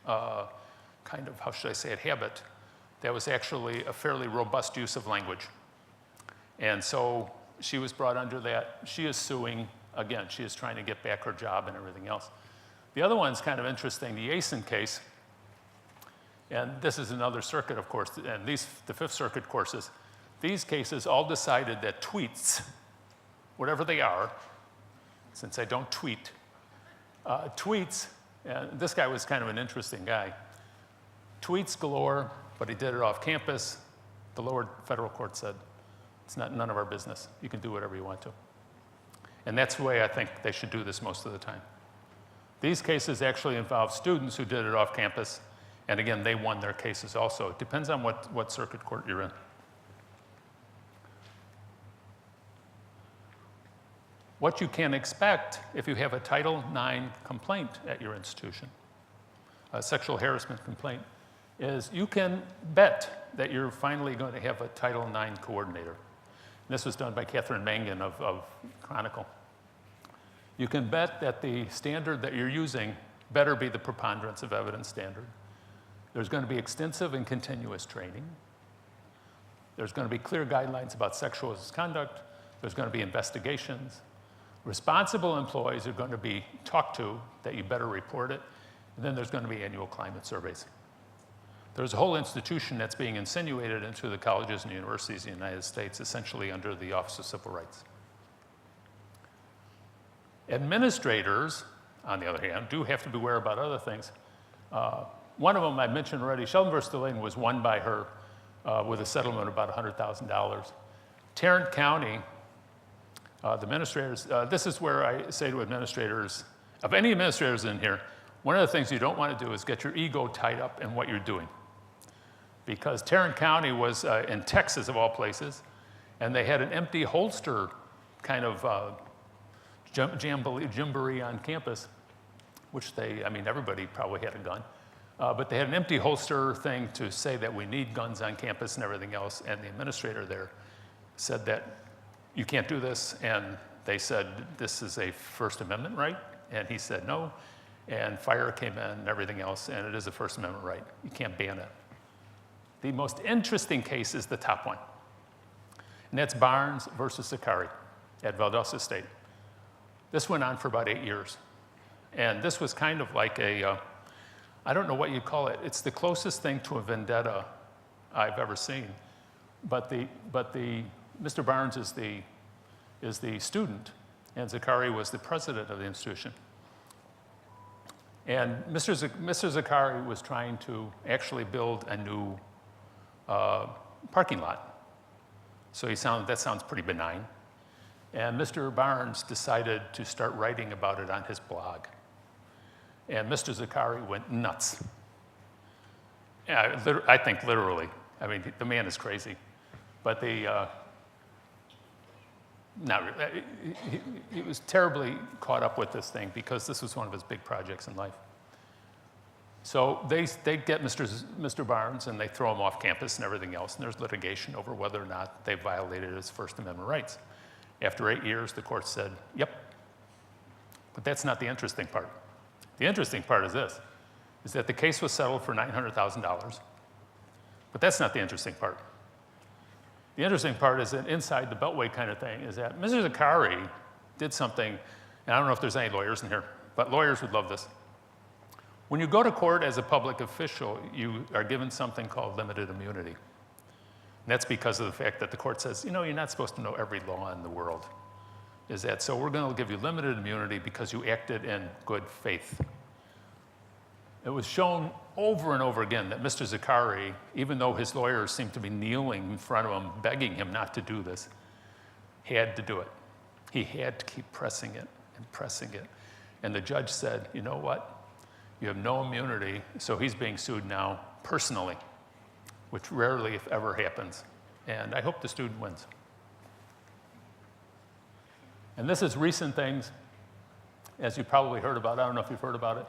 C: kind of, how should I say it, habit that was actually a fairly robust use of language. And so she was brought under that. She is suing, again, she is trying to get back her job and everything else. The other one's kind of interesting, the Yasin case, and this is another circuit, of course, and the Fifth Circuit courses, these cases all decided that tweets, whatever they are, since I don't tweet, tweets, and this guy was kind of an interesting guy, tweets galore, but he did it off campus. The lower federal court said, it's none of our business. You can do whatever you want to. And that's the way I think they should do this most of the time. These cases actually involve students who did it off campus, and again, they won their cases also. It depends on what circuit court you're in. What you can expect if you have a Title IX complaint at your institution, a sexual harassment complaint, is you can bet that you're finally going to have a Title IX coordinator. And this was done by Catherine Mangan of Chronicle. You can bet that the standard that you're using better be the preponderance of evidence standard. There's going to be extensive and continuous training. There's going to be clear guidelines about sexual misconduct. There's going to be investigations. Responsible employees are going to be talked to that you better report it. And then there's going to be annual climate surveys. There's a whole institution that's being insinuated into the colleges and universities in the United States, essentially under the Office of Civil Rights. Administrators, on the other hand, do have to beware about other things. One of them I mentioned already, Sheldon versus Delane, was won by her with a settlement of about $100,000. Tarrant County, the administrators, this is where I say to administrators, of any administrators in here, one of the things you don't want to do is get your ego tied up in what you're doing. Because Tarrant County was in Texas, of all places, and they had an empty holster kind of jamboree on campus, which everybody probably had a gun. But they had an empty holster thing to say that we need guns on campus and everything else, and the administrator there said that you can't do this, and they said this is a First Amendment right, and he said no, and fire came in and everything else, and it is a First Amendment right. You can't ban it. The most interesting case is the top one, and that's Barnes versus Zachary at Valdosta State. This went on for about 8 years, and this was kind of like a, I don't know what you'd call it. It's the closest thing to a vendetta I've ever seen, but Mr. Barnes is the student, and Zachary was the president of the institution. And Mr. Zachary was trying to actually build a new parking lot. So that sounds pretty benign. And Mr. Barnes decided to start writing about it on his blog. And Mr. Zachary went nuts. Yeah, I think literally. I mean, the man is crazy. But he was terribly caught up with this thing because this was one of his big projects in life. So they get Mr. Barnes and they throw him off campus and everything else, and there's litigation over whether or not they violated his First Amendment rights. After 8 years, the court said, yep. But that's not the interesting part. The interesting part is this, is that the case was settled for $900,000. But that's not the interesting part. The interesting part is that inside the Beltway kind of thing is that Mr. Zachary did something, and I don't know if there's any lawyers in here, but lawyers would love this. When you go to court as a public official, you are given something called limited immunity. And that's because of the fact that the court says, you're not supposed to know every law in the world. So we're going to give you limited immunity because you acted in good faith. It was shown over and over again that Mr. Zachary, even though his lawyers seemed to be kneeling in front of him, begging him not to do this, had to do it. He had to keep pressing it and pressing it. And the judge said, you know what? You have no immunity, so he's being sued now personally, which rarely, if ever, happens. And I hope the student wins. And this is recent things, as you probably heard about. I don't know if you've heard about it.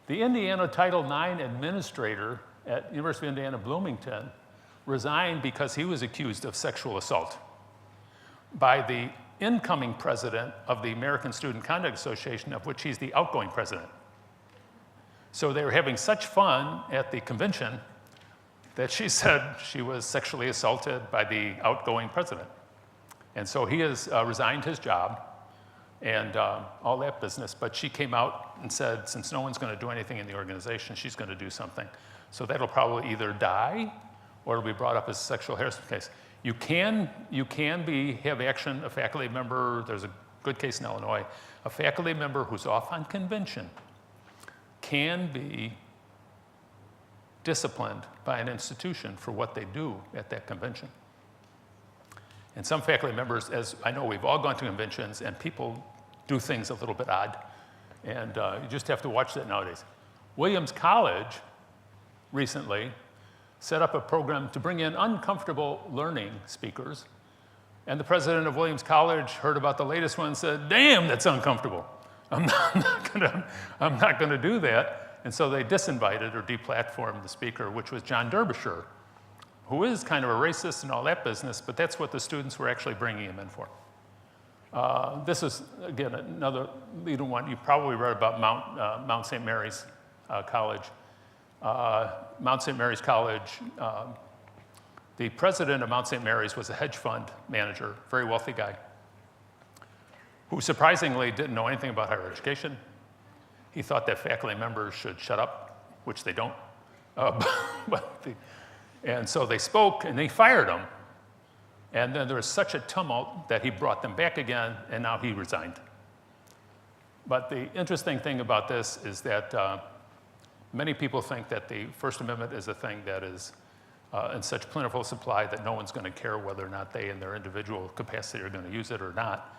C: The Indiana Title IX administrator at University of Indiana Bloomington resigned because he was accused of sexual assault by the incoming president of the American Student Conduct Association, of which he's the outgoing president. So they were having such fun at the convention that she said she was sexually assaulted by the outgoing president. And so he has resigned his job and all that business, but she came out and said, since no one's going to do anything in the organization, she's going to do something. So that'll probably either die or it'll be brought up as a sexual harassment case. You can have action, a faculty member, there's a good case in Illinois, a faculty member who's off on convention can be disciplined by an institution for what they do at that convention. And some faculty members, as I know, we've all gone to conventions and people do things a little bit odd. And you just have to watch that nowadays. Williams College recently set up a program to bring in uncomfortable learning speakers. And the president of Williams College heard about the latest one and said, damn, that's uncomfortable. I'm not gonna do that. And so they disinvited or deplatformed the speaker, which was John Derbyshire, who is kind of a racist and all that business, but that's what the students were actually bringing him in for. This is, again, another leading one. You probably read about Mount St. Mary's College. Mount St. Mary's College, the president of Mount St. Mary's was a hedge fund manager, very wealthy guy, who surprisingly didn't know anything about higher education. He thought that faculty members should shut up, which they don't. And so they spoke, and they fired him. And then there was such a tumult that he brought them back again, and now he resigned. But the interesting thing about this is that many people think that the First Amendment is a thing that is in such plentiful supply that no one's going to care whether or not they in their individual capacity are going to use it or not.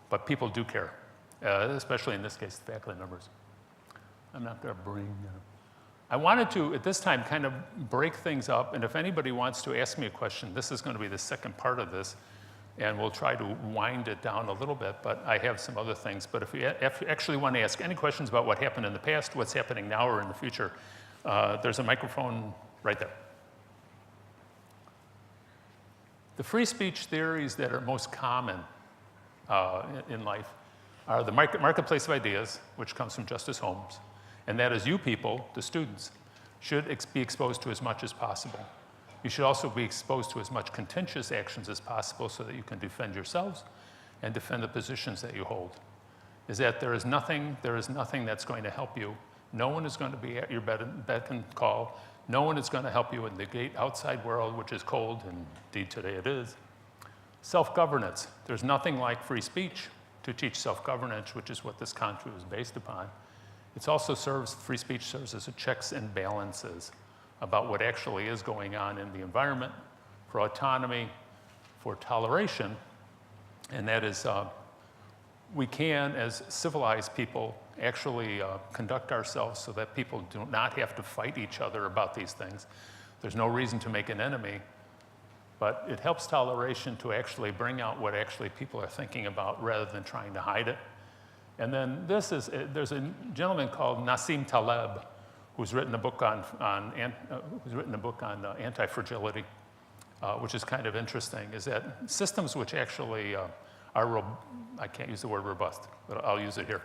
C: But people do care, especially in this case, the faculty members. I'm not going to bring... I wanted to, at this time, kind of break things up, and if anybody wants to ask me a question, this is going to be the second part of this, and we'll try to wind it down a little bit, but I have some other things. But if you actually want to ask any questions about what happened in the past, what's happening now, or in the future, there's a microphone right there. The free speech theories that are most common in life are the marketplace of ideas, which comes from Justice Holmes, and that is you people, the students, should be exposed to as much as possible. You should also be exposed to as much contentious actions as possible so that you can defend yourselves and defend the positions that you hold. Is that there is nothing that's going to help you. No one is going to be at your beck and call. No one is going to help you in the great outside world, which is cold, and indeed today it is. Self-governance. There's nothing like free speech to teach self-governance, which is what this country was based upon. It's also free speech serves as a checks and balances about what actually is going on in the environment, for autonomy, for toleration, and that is we can, as civilized people, actually conduct ourselves so that people do not have to fight each other about these things. There's no reason to make an enemy, but it helps toleration to actually bring out what actually people are thinking about rather than trying to hide it. And then there's a gentleman called Nassim Taleb who's written a book on anti-fragility, which is kind of interesting, is that systems which actually I can't use the word robust, but I'll use it here.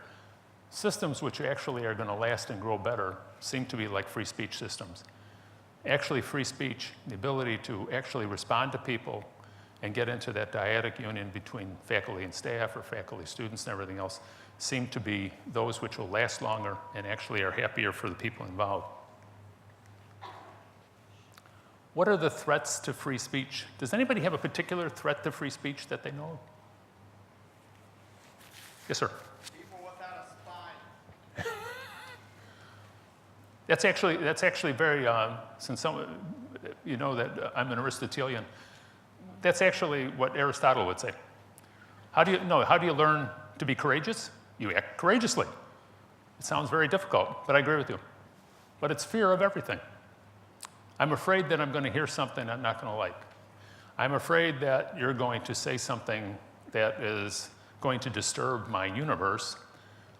C: Systems which actually are going to last and grow better seem to be like free speech systems. Actually, free speech, the ability to actually respond to people and get into that dyadic union between faculty and staff or faculty, students, and everything else, seem to be those which will last longer and actually are happier for the people involved. What are the threats to free speech? Does anybody have a particular threat to free speech that they know of? Yes, sir.
D: People without a spine.
C: That's actually very, since you know that I'm an Aristotelian, that's actually what Aristotle would say. How do you learn to be courageous? You act courageously. It sounds very difficult, but I agree with you. But it's fear of everything. I'm afraid that I'm going to hear something I'm not going to like. I'm afraid that you're going to say something that is going to disturb my universe.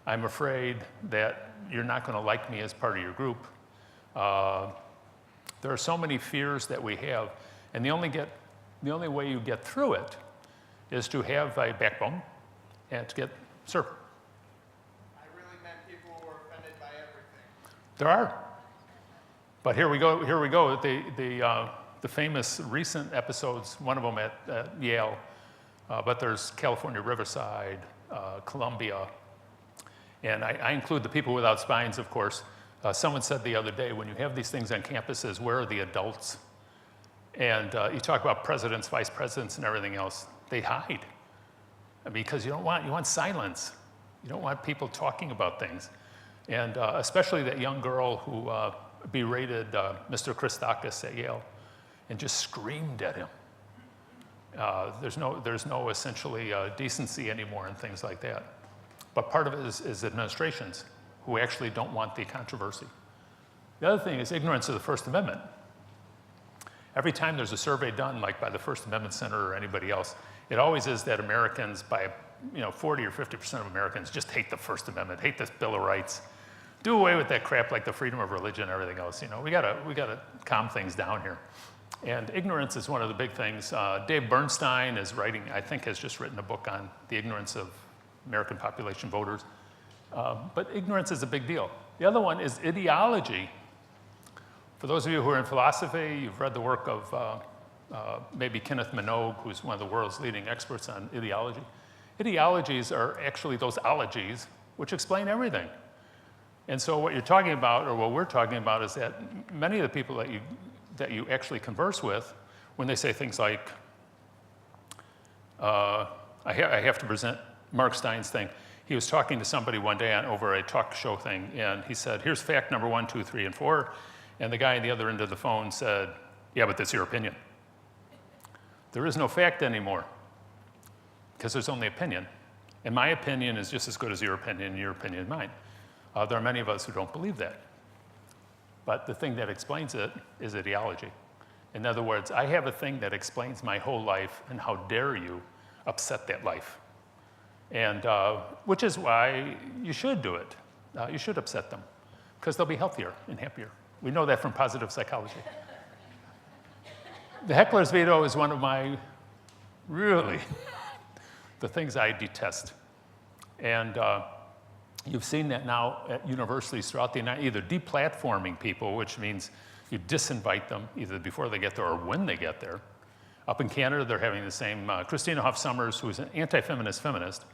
C: I'm afraid that you're not going to like me as part of your group. There are so many fears that we have, and the only way you get through it is to have a backbone and to get, sir.
D: I really meant people who were offended by everything.
C: There are. But here we go. The famous recent episodes, one of them at Yale, but there's California Riverside, Columbia, and I include the people without spines, of course. Someone said the other day, when you have these things on campuses, where are the adults? And you talk about presidents, vice presidents, and everything else. They hide. Because you want silence. You don't want people talking about things. And especially that young girl who berated Mr. Christakis at Yale and just screamed at him. There's no essentially decency anymore and things like that. But part of it is administrations who actually don't want the controversy. The other thing is ignorance of the First Amendment. Every time there's a survey done, like by the First Amendment Center or anybody else, it always is that Americans, by 40 or 50% of Americans, just hate the First Amendment, hate this Bill of Rights. Do away with that crap like the freedom of religion and everything else. We gotta calm things down here. And ignorance is one of the big things. Dave Bernstein is writing, I think, has just written a book on the ignorance of American population voters. But ignorance is a big deal. The other one is ideology. For those of you who are in philosophy, you've read the work of maybe Kenneth Minogue, who's one of the world's leading experts on ideology. Ideologies are actually those ologies which explain everything. And so what you're talking about, or what we're talking about, is that many of the people that you actually converse with, when they say things like, I have to present Mark Stein's thing. He was talking to somebody one day over a talk show thing, and he said, here's fact number 1, 2, 3, and 4. And the guy on the other end of the phone said, yeah, but that's your opinion. There is no fact anymore, because there's only opinion. And my opinion is just as good as your opinion, and your opinion is mine. There are many of us who don't believe that. But the thing that explains it is ideology. In other words, I have a thing that explains my whole life, and how dare you upset that life? And which is why you should do it. You should upset them, because they'll be healthier and happier. We know that from positive psychology. The heckler's veto is one of my, really, the things I detest. And you've seen that now at universities throughout the United States, either deplatforming people, which means you disinvite them either before they get there or when they get there. Up in Canada, they're having the same. Christina Hoff Sommers, who is an anti-feminist feminist,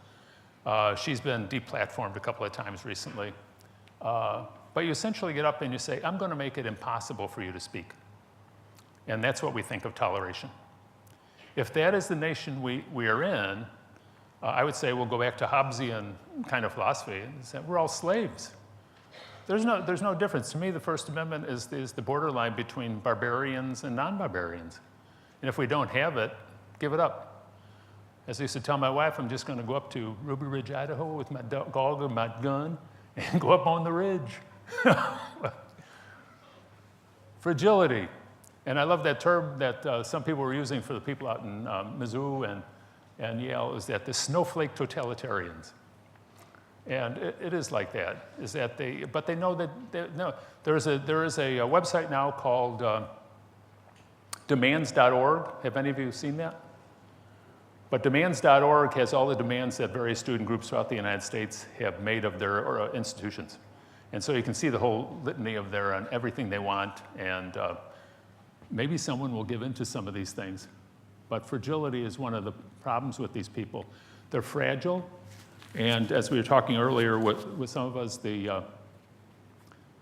C: she's been deplatformed a couple of times recently. But you essentially get up and you say, I'm going to make it impossible for you to speak. And that's what we think of toleration. If that is the nation we are in, I would say we'll go back to Hobbesian kind of philosophy and say we're all slaves. There's no difference. To me, the First Amendment is the borderline between barbarians and non-barbarians. And if we don't have it, give it up. As I used to tell my wife, I'm just going to go up to Ruby Ridge, Idaho with my dog and my gun and go up on the ridge. Fragility. And I love that term that some people were using for the people out in Mizzou and Yale, is that the snowflake totalitarians. And it is like that, is that but they know that, no, there is a website now called demands.org. Have any of you seen that? But demands.org has all the demands that various student groups throughout the United States have made of their institutions. And so you can see the whole litany of everything they want, and maybe someone will give in to some of these things. But fragility is one of the problems with these people. They're fragile, and as we were talking earlier with some of us,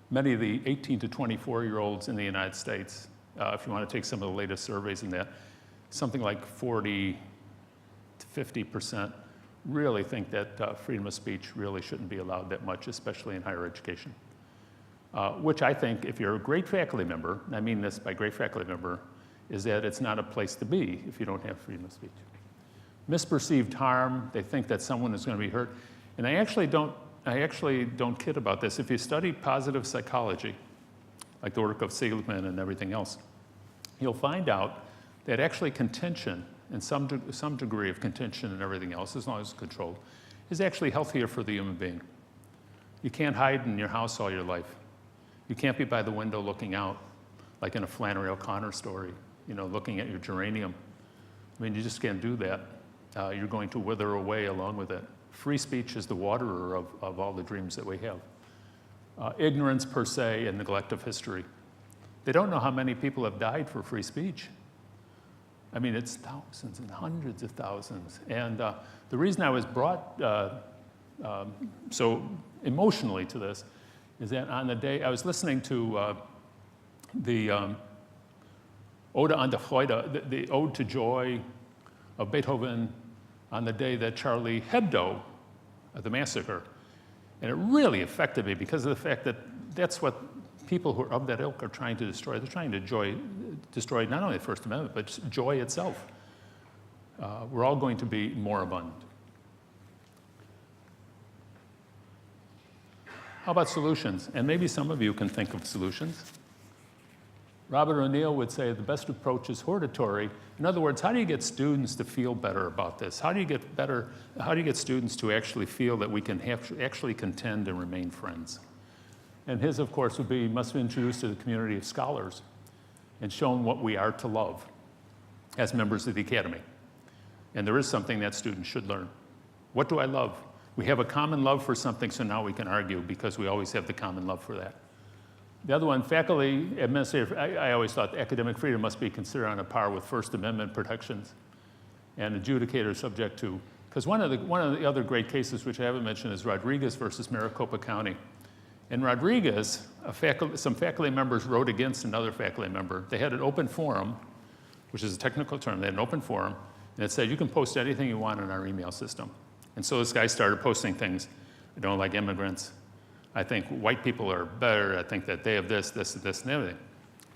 C: many of the 18 to 24-year-olds in the United States, if you want to take some of the latest surveys in that, something like 40 to 50% really think that freedom of speech really shouldn't be allowed that much, especially in higher education. Which I think, if you're a great faculty member, and I mean this by great faculty member, is that it's not a place to be if you don't have freedom of speech. Misperceived harm, they think that someone is going to be hurt. And I actually don't kid about this. If you study positive psychology, like the work of Seligman and everything else, you'll find out that actually contention, and some degree of contention and everything else, as long as it's controlled, is actually healthier for the human being. You can't hide in your house all your life. You can't be by the window looking out, like in a Flannery O'Connor story, looking at your geranium. I mean, you just can't do that. you're going to wither away along with it. Free speech is the waterer of all the dreams that we have. Ignorance per se and neglect of history. They don't know how many people have died for free speech. I mean, it's thousands and hundreds of thousands. And the reason I was brought so emotionally to this is that on the day I was listening to the Ode an der Freude, the Ode to Joy of Beethoven on the day that Charlie Hebdo, the massacre, and it really affected me because of the fact that that's what people who are of that ilk are trying to destroy. They're trying to destroy not only the First Amendment, but joy itself. We're all going to be moribund. How about solutions? And maybe some of you can think of solutions. Robert O'Neill would say the best approach is hortatory. In other words, how do you get students to feel better about this? How do you get students to actually feel that we can actually contend and remain friends? And his, of course, would be must be introduced to the community of scholars and shown what we are to love as members of the academy. And there is something that students should learn. What do I love? We have a common love for something, so now we can argue because we always have the common love for that. The other one, faculty, administrative, I always thought academic freedom must be considered on a par with First Amendment protections and adjudicators subject to, because one of the other great cases, which I haven't mentioned, is Rodriguez versus Maricopa County. In Rodriguez, some faculty members wrote against another faculty member. They had an open forum, which is a technical term. They had an open forum, and it said, you can post anything you want in our email system. And so this guy started posting things. I don't like immigrants. I think white people are better. I think that they have this, and everything.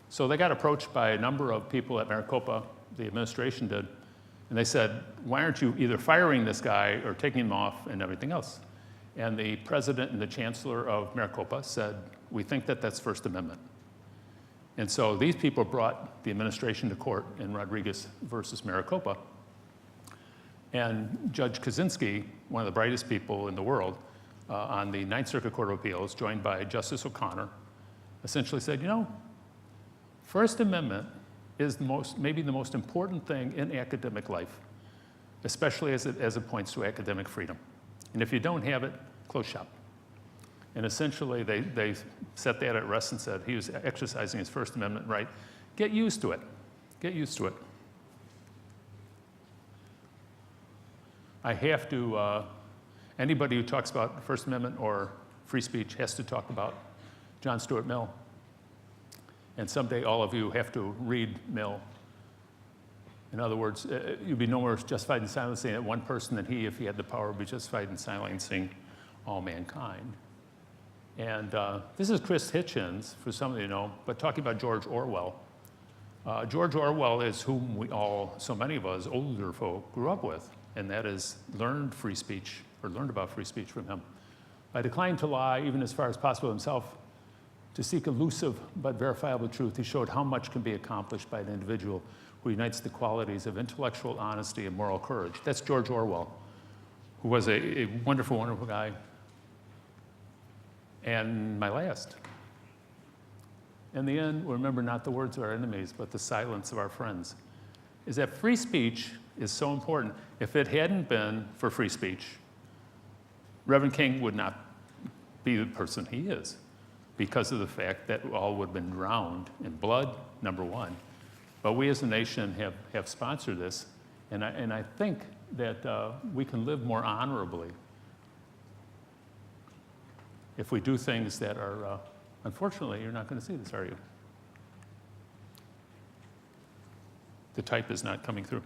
C: So they got approached by a number of people at Maricopa, the administration did, and they said, why aren't you either firing this guy or taking him off and everything else? And the president and the chancellor of Maricopa said, we think that that's First Amendment. And so these people brought the administration to court in Rodriguez versus Maricopa. And Judge Kaczynski, one of the brightest people in the world, on the Ninth Circuit Court of Appeals, joined by Justice O'Connor, essentially said, you know, First Amendment is maybe the most important thing in academic life, especially as it points to academic freedom. And if you don't have it, close shop. And essentially, they set that at rest and said he was exercising his First Amendment right. Get used to it. Get used to it. I have to, anybody who talks about First Amendment or free speech has to talk about John Stuart Mill. And someday all of you have to read Mill. In other words, you'd be no more justified in silencing that one person than he, if he had the power, would be justified in silencing all mankind. And this is Chris Hitchens, for some of you know, but talking about George Orwell. George Orwell is whom we all, so many of us older folk, grew up with, and that is learned free speech, or learned about free speech from him. By declining to lie, even as far as possible himself, to seek elusive but verifiable truth, he showed how much can be accomplished by an individual who unites the qualities of intellectual honesty and moral courage. That's George Orwell, who was a wonderful, wonderful guy. And my last. In the end, remember not the words of our enemies, but the silence of our friends. Is that free speech is so important. If it hadn't been for free speech, Reverend King would not be the person he is, because of the fact that all would have been drowned in blood, number one. But we as a nation have sponsored this, and I think that we can live more honorably if we do things that are, unfortunately, you're not going to see this, are you? The type is not coming through.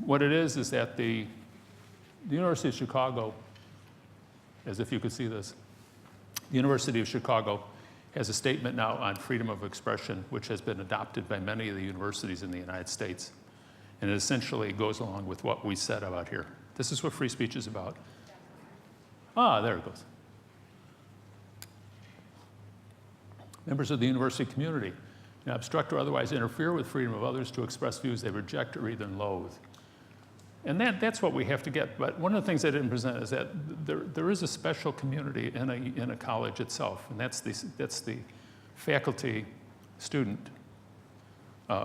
C: What it is that the University of Chicago, as if you could see this, the University of Chicago has a statement now on freedom of expression, which has been adopted by many of the universities in the United States. And it essentially goes along with what we said about here. This is what free speech is about. Ah, there it goes. Members of the university community obstruct or otherwise interfere with freedom of others to express views they reject or even loathe. And that's what we have to get. But one of the things I didn't present is that there is a special community in a college itself, and that's the faculty-student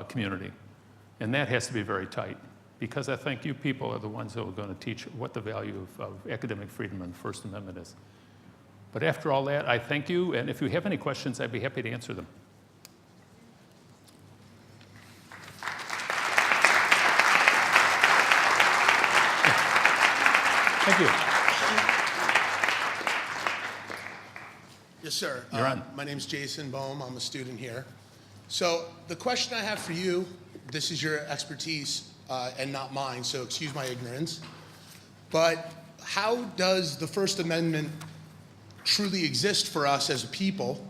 C: community. And that has to be very tight. because I think you people are the ones who are going to teach what the value of academic freedom and the First Amendment is. But after all that, I thank you, and if you have any questions, I'd be happy to answer them. Thank you.
E: Yes, sir.
C: You're on.
E: My name's Jason Bohm. I'm a student here. So the question I have for you, this is your expertise and not mine, so excuse my ignorance. But how does the First Amendment truly exist for us as a people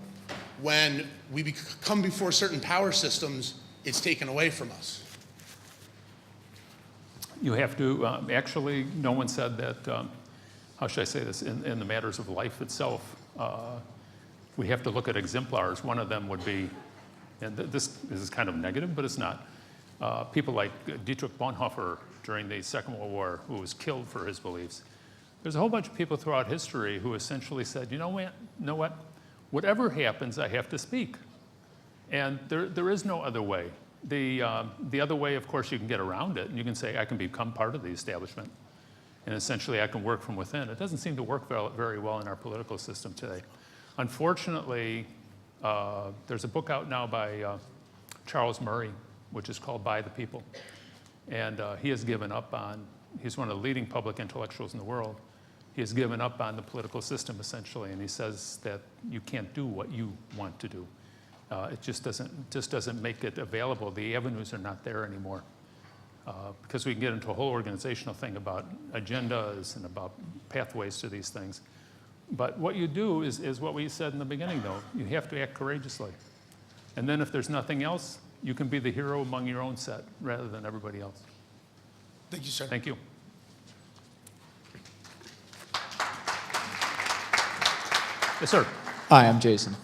E: when we come before certain power systems, it's taken away from us?
C: You have to, actually, no one said that, how should I say this, in the matters of life itself, we have to look at exemplars. One of them would be, and this is kind of negative, but it's not, people like Dietrich Bonhoeffer during the Second World War, who was killed for his beliefs. There's a whole bunch of people throughout history who essentially said, you know what, whatever happens, I have to speak. And there is no other way. The other way, of course, you can get around it, and you can say, I can become part of the establishment, and essentially I can work from within. It doesn't seem to work very well in our political system today. Unfortunately, there's a book out now by Charles Murray, which is called By the People. And he has given up on, he's one of the leading public intellectuals in the world. He has given up on the political system, essentially, and he says that you can't do what you want to do. It just doesn't make it available. The avenues are not there anymore. Because we can get into a whole organizational thing about agendas and about pathways to these things. But what you do is what we said in the beginning, though. You have to act courageously. And then if there's nothing else, you can be the hero among your own set rather than everybody else.
E: Thank you, sir.
C: Thank you. Yes, sir.
F: Hi, I'm Jason.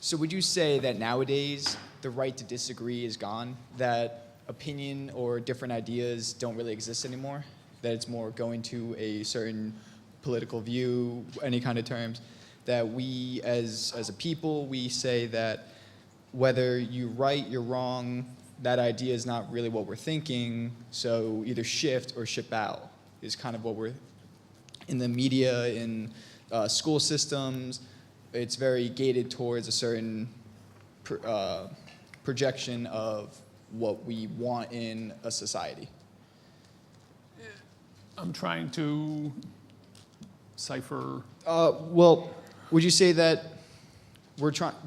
F: So would you say that nowadays the right to disagree is gone? That opinion or different ideas don't really exist anymore? That it's more going to a certain political view, any kind of terms? That we as a people, we say that whether you're right, you're wrong, that idea is not really what we're thinking, so either shift or ship out is kind of what we're, in the media, in school systems, it's very gated towards a certain projection of what we want in a society.
C: I'm trying to cipher.
F: Well, would you say that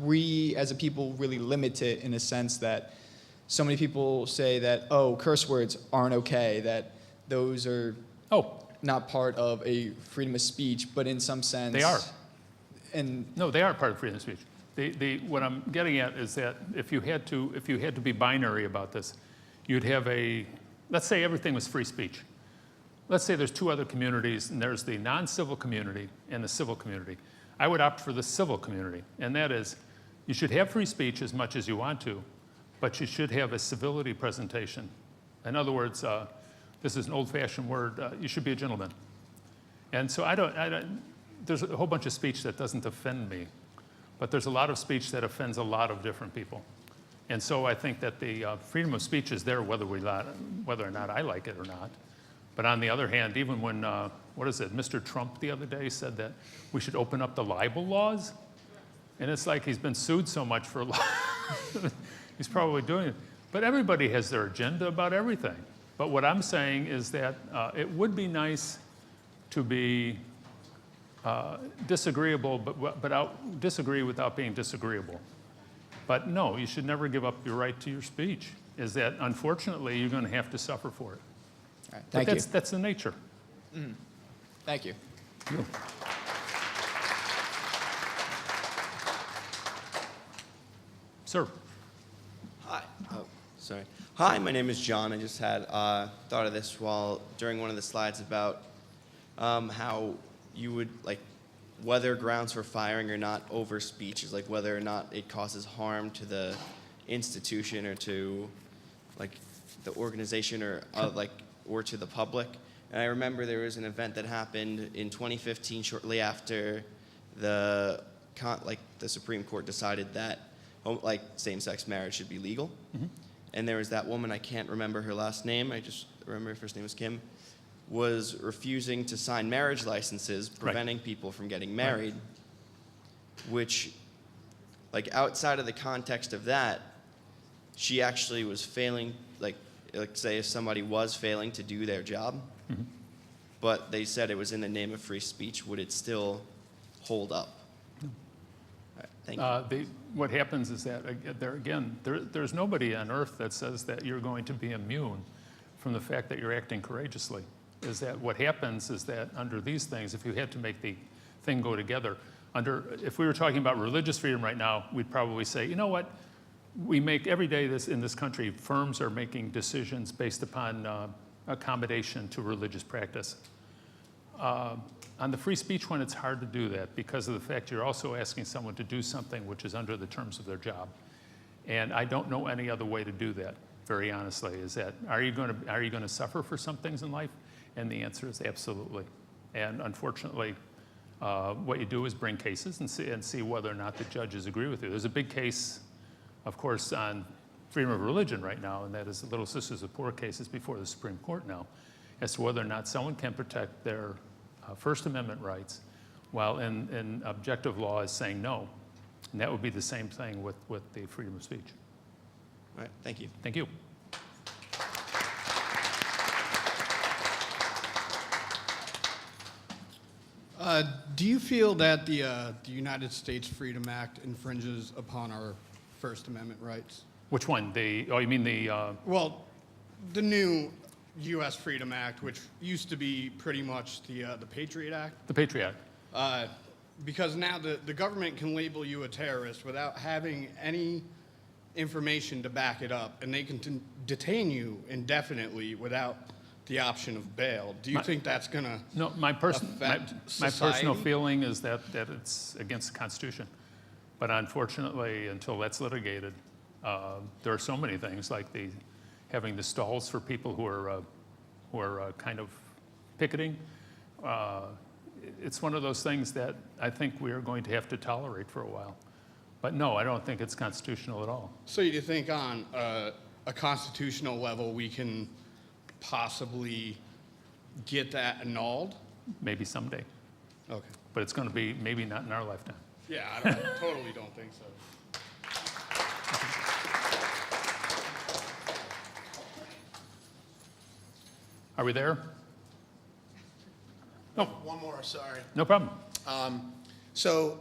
F: we as a people really limit it in a sense that so many people say that, oh, curse words aren't okay, that those are not part of a freedom of speech, but in some sense...
C: They are.
F: And
C: no, they are part of freedom of speech. What I'm getting at is that if you had to be binary about this, you'd have let's say everything was free speech. Let's say there's two other communities, and there's the non-civil community and the civil community. I would opt for the civil community, and that is, you should have free speech as much as you want to, but you should have a civility presentation. In other words, this is an old-fashioned word, you should be a gentleman. And so there's a whole bunch of speech that doesn't offend me, but there's a lot of speech that offends a lot of different people. And so I think that the freedom of speech is there whether or not I like it or not. But on the other hand, even when, Mr. Trump the other day said that we should open up the libel laws, and it's like he's been sued so much for he's probably doing it. But everybody has their agenda about everything. But what I'm saying is that it would be nice to be disagreeable, but disagree without being disagreeable. But no, you should never give up your right to your speech. Is that unfortunately you're going to have to suffer for it.
F: all right, thank you.
C: That's the nature.
F: Mm-hmm. Thank you.
C: You. Sir.
G: Hi. Oh, sorry. Hi, my name is John. I just had thought of this during one of the slides about how you would, whether grounds for firing or not over speech is whether or not it causes harm to the institution or to, the organization or to the public. And I remember there was an event that happened in 2015 shortly after the Supreme Court decided that same-sex marriage should be legal.
C: Mm-hmm.
G: and there was that woman, I can't remember her last name, I just remember her first name was Kim, was refusing to sign marriage licenses, preventing people from getting married, which, like, outside of the context of that, she actually was failing, like say if somebody was failing to do their job, but they said it was in the name of free speech, would it still hold up? All right, thank you.
C: What happens is that, there's nobody on earth that says that you're going to be immune from the fact that you're acting courageously. Is that what happens is that under these things, if you had to make the thing go together, if we were talking about religious freedom right now, we'd probably say, you know what, we make every day in this country, firms are making decisions based upon accommodation to religious practice. On the free speech one, it's hard to do that because of the fact you're also asking someone to do something which is under the terms of their job. And I don't know any other way to do that, very honestly, is that, are you going to suffer for some things in life? And the answer is absolutely. And unfortunately, what you do is bring cases and see whether or not the judges agree with you. There's a big case, of course, on freedom of religion right now, and that is the Little Sisters of Poor cases before the Supreme Court now, as to whether or not someone can protect their First Amendment rights while in objective law is saying no. And that would be the same thing with the freedom of speech.
G: All right, thank you.
C: Thank you.
H: Do you feel that the United States Freedom Act infringes upon our First Amendment rights?
C: Which one? You mean the...
H: Well, the new U.S. Freedom Act, which used to be pretty much the Patriot Act.
C: The Patriot Act.
H: Because now the government can label you a terrorist without having any information to back it up, and they can detain you indefinitely without the option of bail. Do you think that's going to
C: No, my personal
H: society?
C: feeling is that it's against the Constitution. But unfortunately, until that's litigated, there are so many things like having the stalls for people who are kind of picketing. It's one of those things that I think we are going to have to tolerate for a while. But no, I don't think it's constitutional at all.
H: So you think on a constitutional level we can possibly get that annulled?
C: Maybe someday.
H: Okay.
C: But it's going to be maybe not in our lifetime.
H: Yeah, I totally don't think so.
C: Are we there? No,
E: One more, sorry.
C: no problem.
E: So,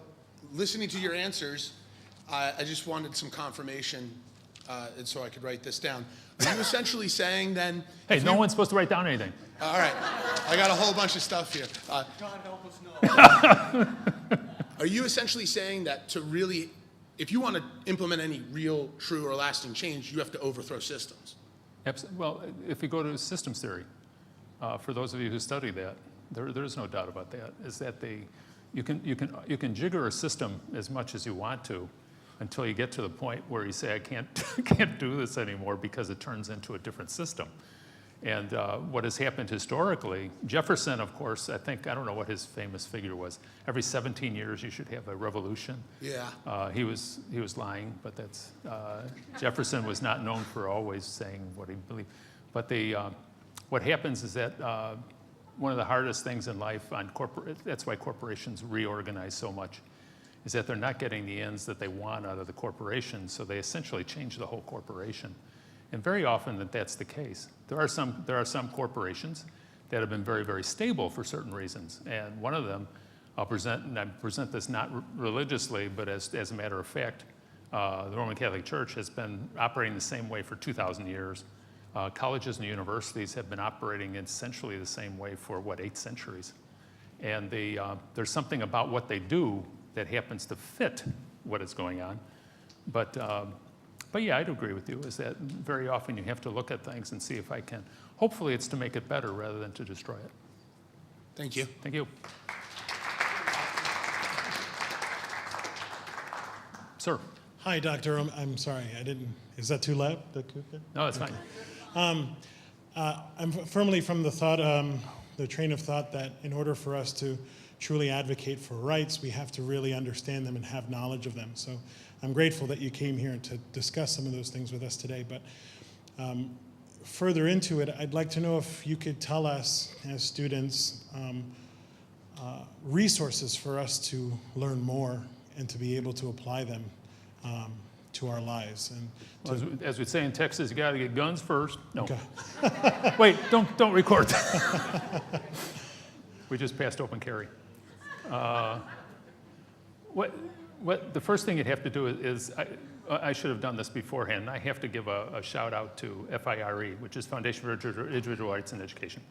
E: listening to your answers, I just wanted some confirmation, and so I could write this down. Are you essentially saying then?
C: Hey, no one's supposed to write down anything.
E: All right, I got a whole bunch of stuff here.
H: God help us know.
E: Are you essentially saying that to really, if you want to implement any real, true, or lasting change, you have to overthrow systems?
C: Well, if you go to systems theory, for those of you who study that, there is no doubt about that, is that you can jigger a system as much as you want to until you get to the point where you say, I can't do this anymore because it turns into a different system. And what has happened historically, Jefferson, of course, I don't know what his famous figure was. Every 17 years you should have a revolution.
E: Yeah.
C: He was lying, but that's, Jefferson was not known for always saying what he believed. But what happens is that one of the hardest things in life that's why corporations reorganize so much, is that they're not getting the ends that they want out of the corporation, so they essentially change the whole corporation. And very often that's the case. There are some corporations that have been very, very stable for certain reasons. And one of them, I present this not religiously, but as a matter of fact, the Roman Catholic Church has been operating the same way for 2,000 years. Colleges and universities have been operating essentially the same way for, 8 centuries. And there's something about what they do that happens to fit what is going on. But yeah, I'd agree with you, is that very often you have to look at things and see if I can. Hopefully it's to make it better rather than to destroy it.
E: Thank you.
C: Thank you. Sir.
I: Hi, Doctor. I'm sorry, is that too loud?
C: No, it's fine.
I: I'm firmly from the train of thought that in order for us to truly advocate for rights, we have to really understand them and have knowledge of them. So I'm grateful that you came here to discuss some of those things with us today. But Further into it, I'd like to know if you could tell us, as students, resources for us to learn more and to be able to apply them to our lives. And
C: Well, as we say in Texas, you got to get guns first. No.
I: Okay.
C: Wait, don't record that. We just passed open carry. What the first thing you'd have to do is I should have done this beforehand. I have to give a shout out to FIRE, which is Foundation for Individual Rights in Education.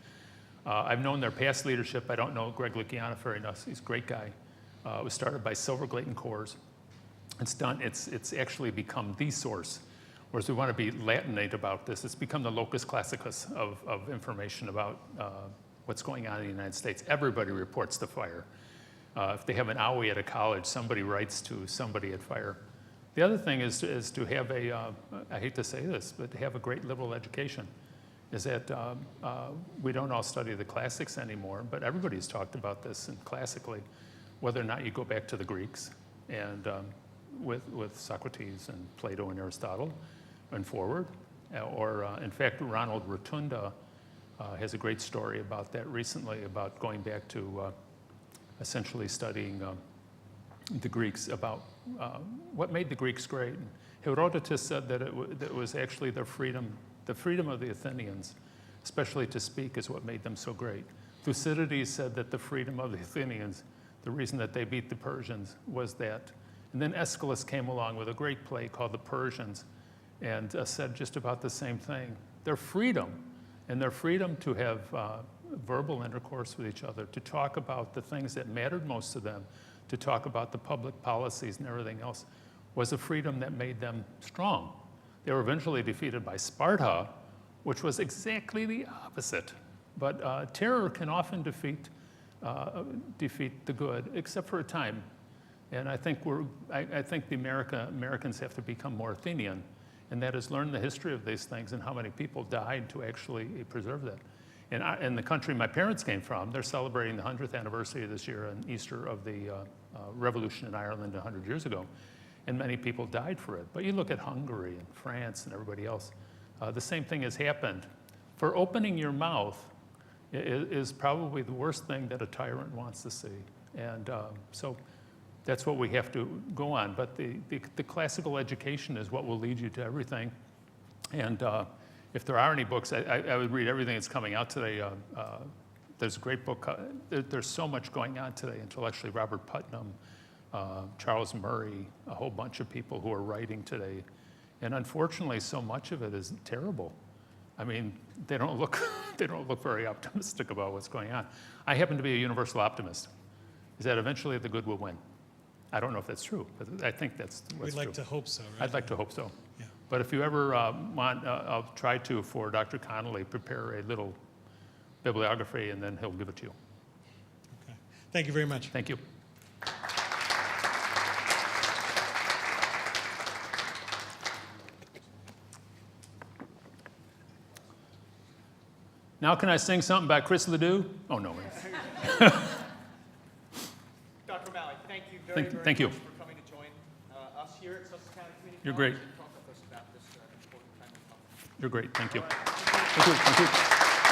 C: I've known their past leadership. I don't know Greg Luciano very much. He's a great guy. It was started by Silver Glayton Coors. It's actually become the source. Whereas we want to be Latinate about this, it's become the locus classicus of information about what's going on in the United States. Everybody reports to FIRE. If they have an owie at a college, somebody writes to somebody at FIRE. The other thing is to have I hate to say this, but to have a great liberal education. Is that we don't all study the classics anymore, but everybody's talked about this and classically, whether or not you go back to the Greeks and with Socrates and Plato and Aristotle and forward, or in fact, Ronald Rotunda has a great story about that recently, about going back to essentially studying the Greeks, about what made the Greeks great. And Herodotus said that it was actually their freedom, the freedom of the Athenians, especially to speak, is what made them so great. Thucydides said that the freedom of the Athenians, the reason that they beat the Persians was that. And then Aeschylus came along with a great play called The Persians and said just about the same thing. Their freedom, and their freedom to have verbal intercourse with each other, to talk about the things that mattered most to them, to talk about the public policies and everything else, was a freedom that made them strong. They were eventually defeated by Sparta, which was exactly the opposite. But terror can often defeat the good, except for a time. And I think I think the Americans have to become more Athenian, and that is learn the history of these things and how many people died to actually preserve that. And in the country my parents came from, they're celebrating the 100th anniversary this year on Easter of the revolution in Ireland 100 years ago. And many people died for it. But you look at Hungary and France and everybody else, the same thing has happened. For opening your mouth is probably the worst thing that a tyrant wants to see. And so that's what we have to go on. But the classical education is what will lead you to everything. And if there are any books, I would read everything that's coming out today. There's a great book. There's so much going on today intellectually. Robert Putnam, Charles Murray, a whole bunch of people who are writing today. And unfortunately, so much of it is terrible. I mean, they don't look very optimistic about what's going on. I happen to be a universal optimist. Is that eventually the good will win? I don't know if that's true, but I think that's what's true.
I: we'd like to hope so, right?
C: I'd like to hope so.
I: Yeah.
C: But if you ever want, I'll try to, for Dr. Connolly, prepare a little bibliography, and then he'll give it to you.
I: Okay. Thank you very much.
C: Thank you. Now can I sing something by Chris Ledoux? Oh, no.
B: Dr. O'Malley, thank you very much for coming to join us here at Sussex County Community
C: You're
B: College
C: great.
B: and talk with us about this important time of health.
C: You're great. Thank you.
B: All right.
C: Thank you. Thank you.